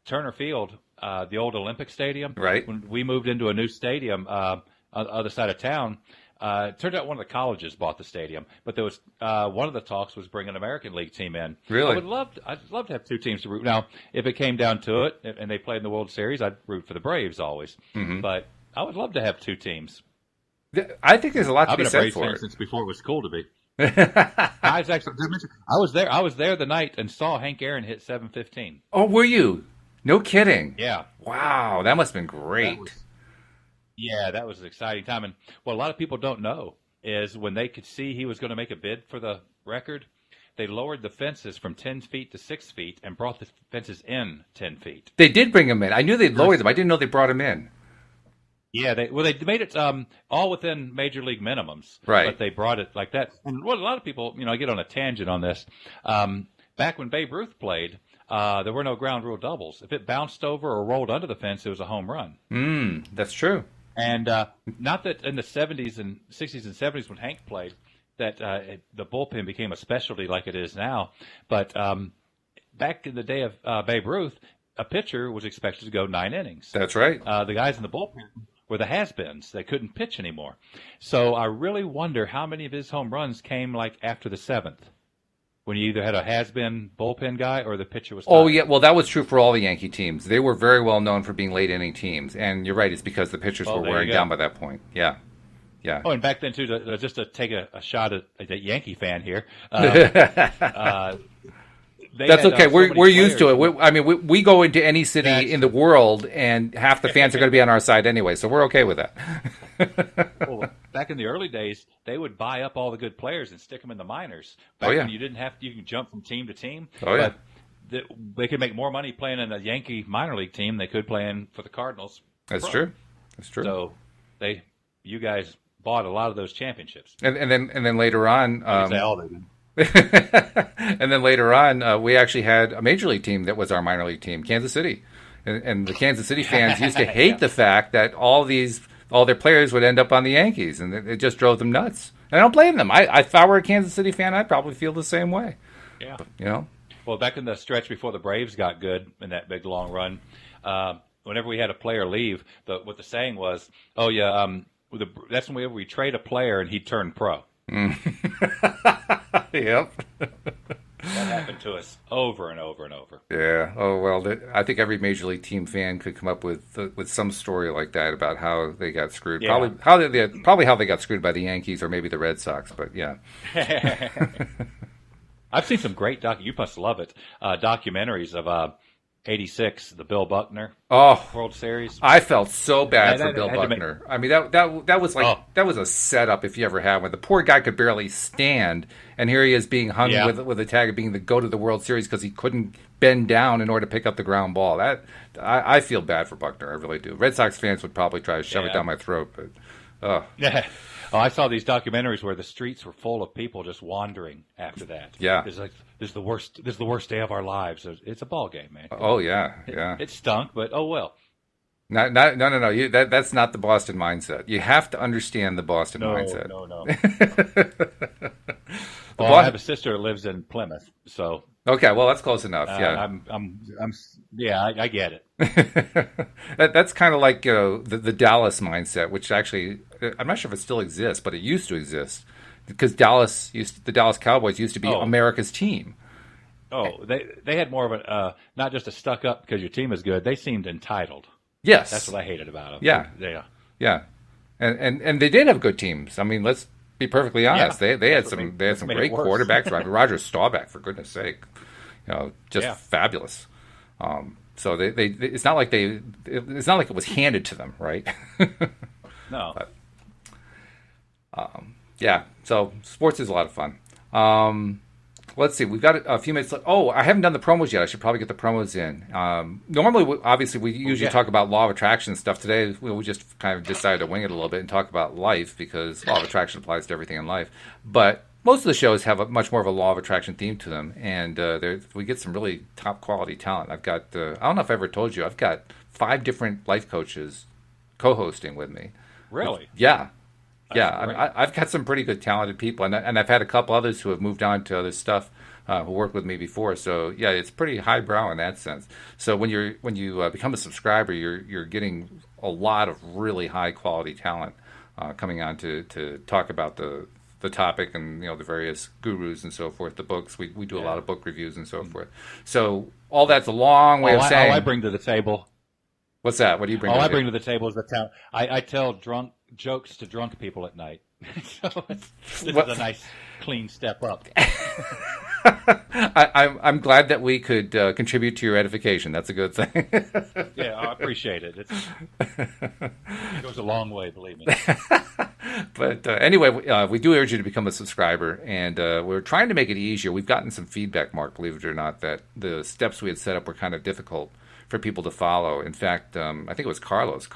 Turner Field, the old Olympic Stadium, Right. when we moved into a new stadium on the other side of town, it turned out one of the colleges bought the stadium, but there was one of the talks was bringing an American League team in. Really? I'd love to have two teams to root. Now, if it came down to it and they played in the World Series, I'd root for the Braves always. Mm-hmm. But I would love to have two teams. I think there's a lot to I've be been a said Braves for fan it. since before it was cool to be. I was there the night and saw Hank Aaron hit 715. Oh, were you? No kidding. Yeah. Wow, that must have been great. That was an exciting time. And what a lot of people don't know is when they could see he was going to make a bid for the record, they lowered the fences from 10 feet to 6 feet and brought the fences in 10 feet. They did bring him in. I knew they'd lowered them. I didn't know they brought him in. Yeah, they made it all within major league minimums, right? But they brought it like that. And what a lot of people, I get on a tangent on this. Back when Babe Ruth played, there were no ground rule doubles. If it bounced over or rolled under the fence, it was a home run. That's true. And not that in the 70s and 60s and 70s when Hank played, that the bullpen became a specialty like it is now. But back in the day of Babe Ruth, a pitcher was expected to go 9 innings. That's right. The guys in the bullpen were the has-beens. They couldn't pitch anymore. So I really wonder how many of his home runs came like after the 7th, when you either had a has-been bullpen guy or the pitcher was tired. Oh, yeah. Well, that was true for all the Yankee teams. They were very well known for being late-inning teams. And you're right. It's because the pitchers were wearing down by that point. Yeah. Yeah. Oh, and back then, too, just to take a shot at a Yankee fan here, that's okay. We're used to it. We go into any city in the world, and half the fans are going to be on our side anyway, so we're okay with that. Well, back in the early days, they would buy up all the good players and stick them in the minors. When you didn't have to, you can jump from team to team. Oh, yeah. But they could make more money playing in a Yankee minor league team than they could playing for the Cardinals. That's true. So you guys bought a lot of those championships. And then later on, they all did. and then later on, we actually had a major league team that was our minor league team, Kansas City, and the Kansas City fans used to hate the fact that all their players would end up on the Yankees, and it just drove them nuts. And I don't blame them. If I were a Kansas City fan, I'd probably feel the same way. Yeah. But, Well, back in the stretch before the Braves got good in that big long run, whenever we had a player leave, what the saying was, "Oh yeah, that's when we trade a player and he'd turn pro." Yep. That happened to us over and over and over. Yeah. Oh well, I think every major league team fan could come up with some story like that about how they got screwed. Yeah. Probably how they got screwed by the Yankees or maybe the Red Sox. But yeah. I've seen some great you must love it, documentaries of '86, the Bill Buckner World Series. I felt so bad for Bill Buckner. I mean, that was like that was a setup if you ever had one. The poor guy could barely stand, and here he is being hung with a tag of being the GOAT of the World Series because he couldn't bend down in order to pick up the ground ball. I feel bad for Buckner. I really do. Red Sox fans would probably try to shove it down my throat, but yeah. Oh, I saw these documentaries where the streets were full of people just wandering after that. Yeah. It's like, this is the worst day of our lives. It's a ball game, man. Oh, yeah. It stunk, but oh well. No. That's not the Boston mindset. You have to understand the Boston mindset. No. I have a sister who lives in Plymouth, so. Okay, well, that's close enough. Yeah. I get it. That's kind of like the Dallas mindset, which actually I'm not sure if it still exists, but it used to exist because the Dallas Cowboys used to be America's team. Oh, they had more of a not just a stuck up because your team is good. They seemed entitled. Yes, that's what I hated about them. Yeah, and they did have good teams. I mean, let's be perfectly honest. They had some great quarterbacks. Roger Staubach, for goodness sake, fabulous. So it's not like it was handed to them, right? No. But, so sports is a lot of fun. Let's see. We've got a few minutes left. Oh, I haven't done the promos yet. I should probably get the promos in. Normally, obviously, we usually talk about law of attraction and stuff. Today, we just kind of decided to wing it a little bit and talk about life because law of attraction applies to everything in life. But most of the shows have much more of a law of attraction theme to them, and we get some really top quality talent. I've got I don't know if I ever told you, I've got 5 different life coaches co-hosting with me. Really? Yeah. Yeah, I mean, I've got some pretty good talented people, and I've had a couple others who have moved on to other stuff who worked with me before. So yeah, it's pretty highbrow in that sense. So when you become a subscriber, you're getting a lot of really high quality talent coming on to talk about the topic and the various gurus and so forth, the books. We do a lot of book reviews and so forth. So all that's a long way of saying. All I bring to the table. What's that? What do you bring? All I bring to the table is the talent. I tell drunk jokes to drunk people at night. So this is a nice, clean step up. I'm glad that we could contribute to your edification. That's a good thing. Yeah, I appreciate it. It goes a long way, believe me. But anyway, we do urge you to become a subscriber, and we're trying to make it easier. We've gotten some feedback, Mark, believe it or not, that the steps we had set up were kind of difficult for people to follow. In fact, I think it was Carlos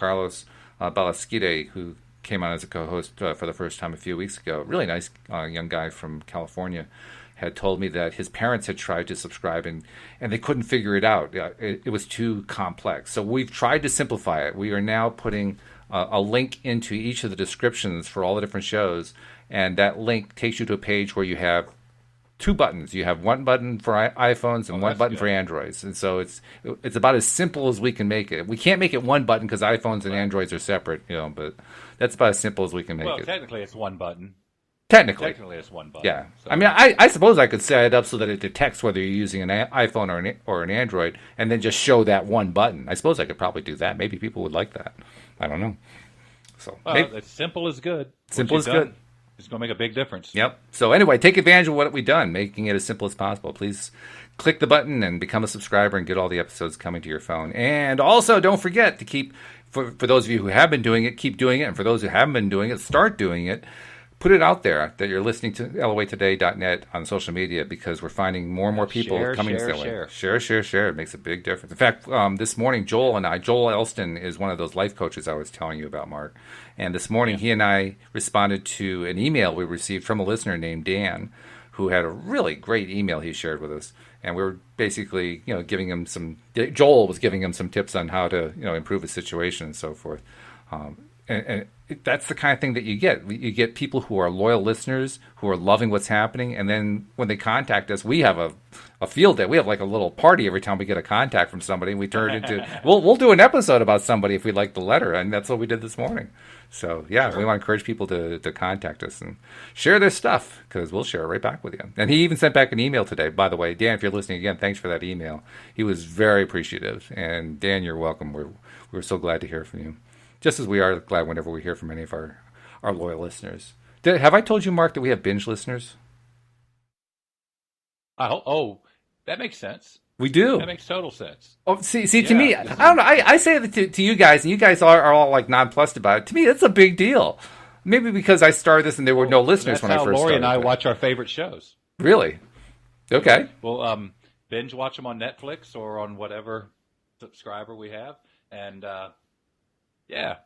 Balasquide, who came on as a co-host for the first time a few weeks ago. Really nice young guy from California. Had told me that his parents had tried to subscribe and they couldn't figure it out. It was too complex. So we've tried to simplify it. We are now putting a link into each of the descriptions for all the different shows, and that link takes you to a page where you have two buttons. You have one button for iPhones and one button for Androids. And so it's about as simple as we can make it. We can't make it one button because iPhones and Androids are separate, but that's about as simple as we can make it. Well, technically it's one button. Technically it's one button. Yeah. So. I mean, I suppose I could set it up so that it detects whether you're using an iPhone or an Android and then just show that one button. I suppose I could probably do that. Maybe people would like that. I don't know. So it's simple is good. Simple is good. It's going to make a big difference. Yep. So anyway, take advantage of what we've done, making it as simple as possible. Please click the button and become a subscriber and get all the episodes coming to your phone. And also, don't forget to keep, for those of you who have been doing it, keep doing it. And for those who haven't been doing it, start doing it. Put it out there that you're listening to loatoday.net on social media, because we're finding more and more people coming that way. Share. It makes a big difference. In fact, this morning, Joel Elston is one of those life coaches I was telling you about, Mark. And this morning, he and I responded to an email we received from a listener named Dan, who had a really great email he shared with us. And we were basically, giving him Joel was giving him some tips on how to, improve his situation and so forth. And that's the kind of thing that you get. You get people who are loyal listeners, who are loving what's happening, and then when they contact us, we have a field day. We have like a little party every time we get a contact from somebody, and we turn it into we'll do an episode about somebody if we like the letter, and that's what we did this morning. So yeah, we want to encourage people to contact us and share their stuff, because we'll share it right back with you. And he even sent back an email today, by the way. Dan, if you're listening again, thanks for that email. He was very appreciative, and Dan, you're welcome. We're so glad to hear from you. Just as we are glad whenever we hear from any of our loyal listeners. Have I told you, Mark, that we have binge listeners? That makes sense. We do. That makes total sense. Oh, see, to me, I don't know. I say that to you guys, and you guys are all like nonplussed about it. To me, that's a big deal. Maybe because I started this and there were no listeners when I first started. That's how Lori and I watch our favorite shows. Really? Okay. We'll binge watch them on Netflix or on whatever subscriber we have, and yeah.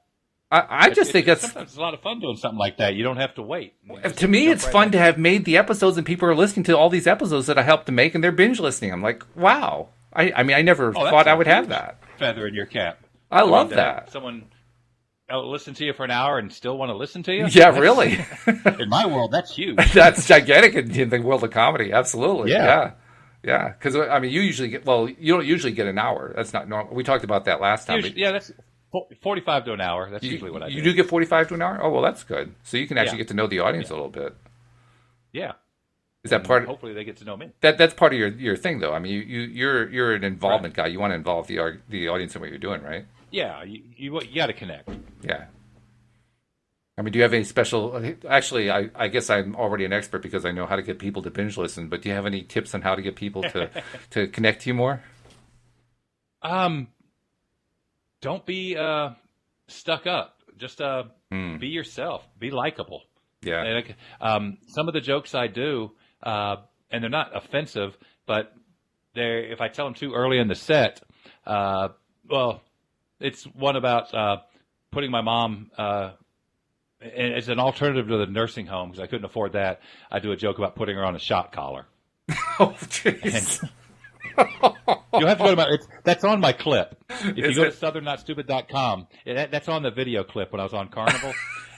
I just think that's... Sometimes it's a lot of fun doing something like that. You don't have to wait. To me, it's fun to have made the episodes, and people are listening to all these episodes that I helped to make, and they're binge listening. I'm like, wow. I mean, I never thought I would have that. Feather in your cap. I love that. Someone listen to you for an hour and still want to listen to you? Yeah, really. In my world, that's huge. That's gigantic in the world of comedy. Absolutely. Yeah. Yeah. Because, I mean, you don't usually get an hour. That's not normal. We talked about that last time. That's 45 to an hour. That's usually what I do. You do get 45 to an hour? Oh, well, that's good. So you can actually get to know the audience a little bit. Yeah. Is that part? Hopefully they get to know me. That's part of your thing, though. I mean, you're an involvement guy. You want to involve the audience in what you're doing, right? Yeah. You got to connect. Yeah. I mean, do you have any special... Actually, I guess I'm already an expert because I know how to get people to binge listen, but do you have any tips on how to get people to connect to you more? Don't be stuck up. Just be yourself. Be likable. Yeah. And, some of the jokes I do, and they're not offensive, but if I tell them too early in the set, it's one about putting my mom as an alternative to the nursing home, because I couldn't afford that. I do a joke about putting her on a shot collar. Oh, jeez. You'll have to go to that's on my clip. If you go to southernNotStupid.com, that's on the video clip when I was on Carnival.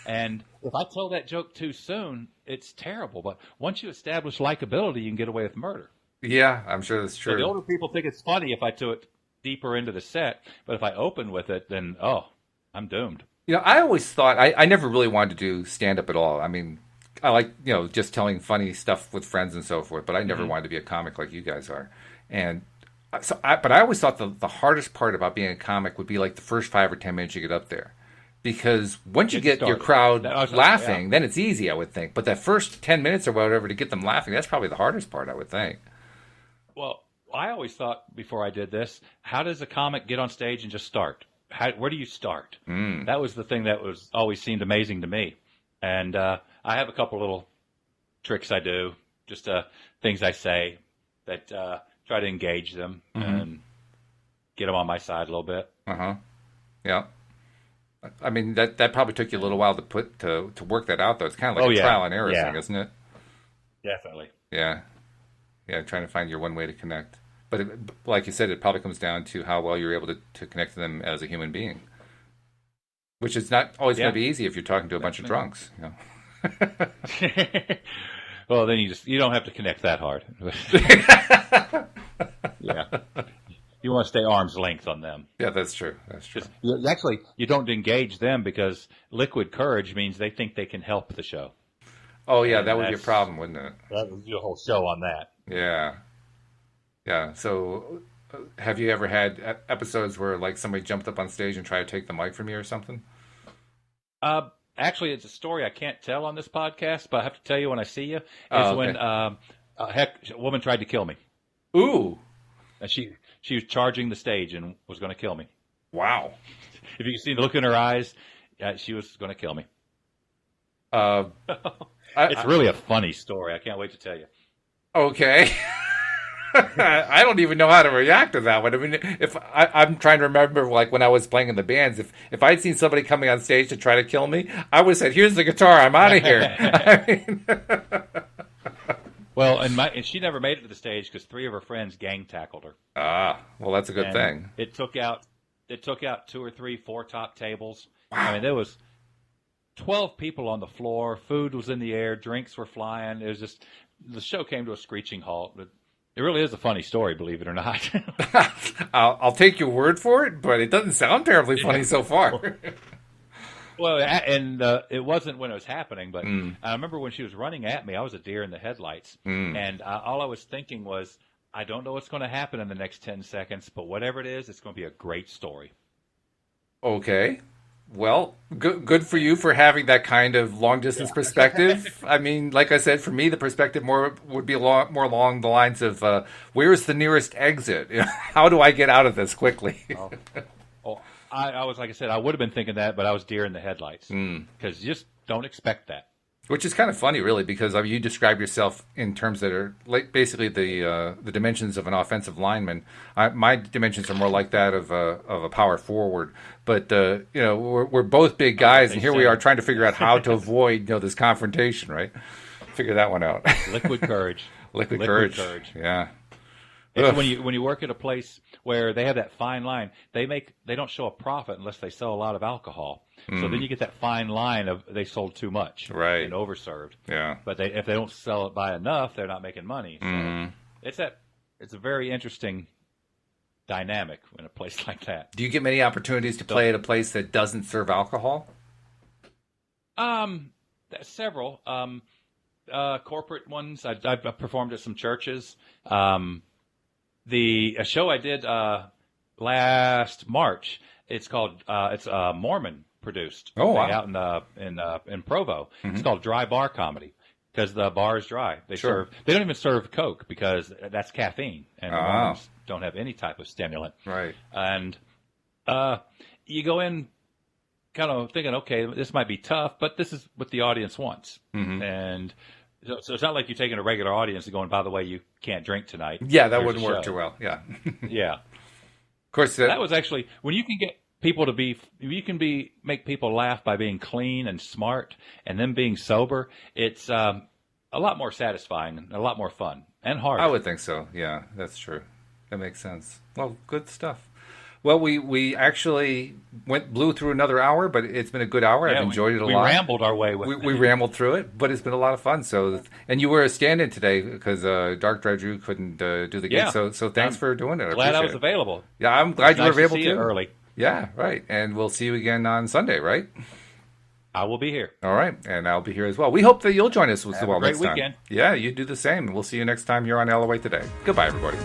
And if I tell that joke too soon, it's terrible. But once you establish likability, you can get away with murder. Yeah, I'm sure that's So the true. older people think it's funny if I took it deeper into the set, but if I open with it, then I'm doomed. I always thought I never really wanted to do stand up at all. I mean, I like, just telling funny stuff with friends and so forth, but I never wanted to be a comic like you guys are. And but I always thought the hardest part about being a comic would be like the first 5 or 10 minutes you get up there. Because once you get your crowd laughing, then it's easy, I would think. But that first 10 minutes or whatever to get them laughing, that's probably the hardest part, I would think. Well, I always thought before I did this, how does a comic get on stage and just start? Where do you start? That was the thing that was always seemed amazing to me. And I have a couple little tricks I do, just things I say that try to engage them and get them on my side a little bit. Yeah. I mean, that probably took you a little while to work that out, though. It's kind of like a trial and error thing, isn't it? Definitely. Yeah. Yeah, trying to find your one way to connect. But like you said, it probably comes down to how well you're able to connect to them as a human being, which is not always going to be easy if you're talking to a bunch of drunks. Well, then you don't have to connect that hard. Yeah. You want to stay arm's length on them. Yeah, that's true. That's true. Actually, you don't engage them because liquid courage means they think they can help the show. Oh, yeah, that would be a problem, wouldn't it? That would do a whole show on that. Yeah. Yeah, so have you ever had episodes where like somebody jumped up on stage and tried to take the mic from you or something? Actually, it's a story I can't tell on this podcast, but I have to tell you when I see you. It's when a woman tried to kill me. Ooh. And she was charging the stage and was going to kill me. Wow. If you can see the look in her eyes, she was going to kill me. It's really a funny story. I can't wait to tell you. Okay. I don't even know how to react to that one. I mean, if I'm trying to remember, like when I was playing in the bands, if I'd seen somebody coming on stage to try to kill me, I would have said, "Here's the guitar, I'm out of here." I mean, well, and she never made it to the stage because 3 of her friends gang tackled her. Ah, well, that's a good thing. It took out 2 or 3 4-top tables. Wow. I mean, there was 12 people on the floor. Food was in the air. Drinks were flying. It was just the show came to a screeching halt. It really is a funny story, believe it or not. I'll take your word for it, but it doesn't sound terribly funny so far. Well, and it wasn't when it was happening, but I remember when she was running at me, I was a deer in the headlights. And all I was thinking was, I don't know what's going to happen in the next 10 seconds, but whatever it is, it's going to be a great story. Okay. Well, good for you for having that kind of long-distance perspective. I mean, like I said, for me, the perspective would be more along the lines of, where's the nearest exit? How do I get out of this quickly? I was, like I said, I would have been thinking that, but I was deer in the headlights. Because you just don't expect that. Which is kind of funny, really, because you describe yourself in terms that are like basically the dimensions of an offensive lineman. My dimensions are more like that of a power forward. But we're both big guys, and here we are trying to figure out how to avoid this confrontation, right? Figure that one out. Liquid courage. Liquid courage. Yeah. It's when you work at a place where they have that fine line, they don't show a profit unless they sell a lot of alcohol. So then you get that fine line of they sold too much, right, and overserved. Yeah. But if they don't sell it by enough, they're not making money. So it's a very interesting dynamic in a place like that. Do you get many opportunities to play at a place that doesn't serve alcohol? Several. Corporate ones. I've performed at some churches. A show I did last March. It's called it's Mormon produced. Oh, wow. Out in Provo. It's called Dry Bar Comedy because the bar is dry. They don't even serve Coke because that's caffeine, and Mormons don't have any type of stimulant. Right. And you go in kind of thinking, okay, this might be tough, but this is what the audience wants. And so it's not like you're taking a regular audience and going, by the way, you can't drink tonight. Yeah, that wouldn't work too well. Yeah. Yeah. Of course. That was actually, when you can get people make people laugh by being clean and smart and then being sober, it's a lot more satisfying and a lot more fun and hard. I would think so. Yeah, that's true. That makes sense. Well, good stuff. Well, we actually blew through another hour, but it's been a good hour. Yeah, I've enjoyed it a we lot. rambled our way with We rambled through it, but it's been a lot of fun. So, and you were a stand-in today because Dark Dry Drew couldn't do the gig. Yeah. So thanks I'm for doing it. glad I appreciate was it. available. Yeah, I'm glad you were Nice to available see you too. early. Yeah, right. And we'll see you again on Sunday, right? I will be here. All right, and I'll be here as well. We hope that you'll join us as Have well a great next time. weekend. Yeah, you do the same. We'll see you next time here on LOA Today. Goodbye, everybody.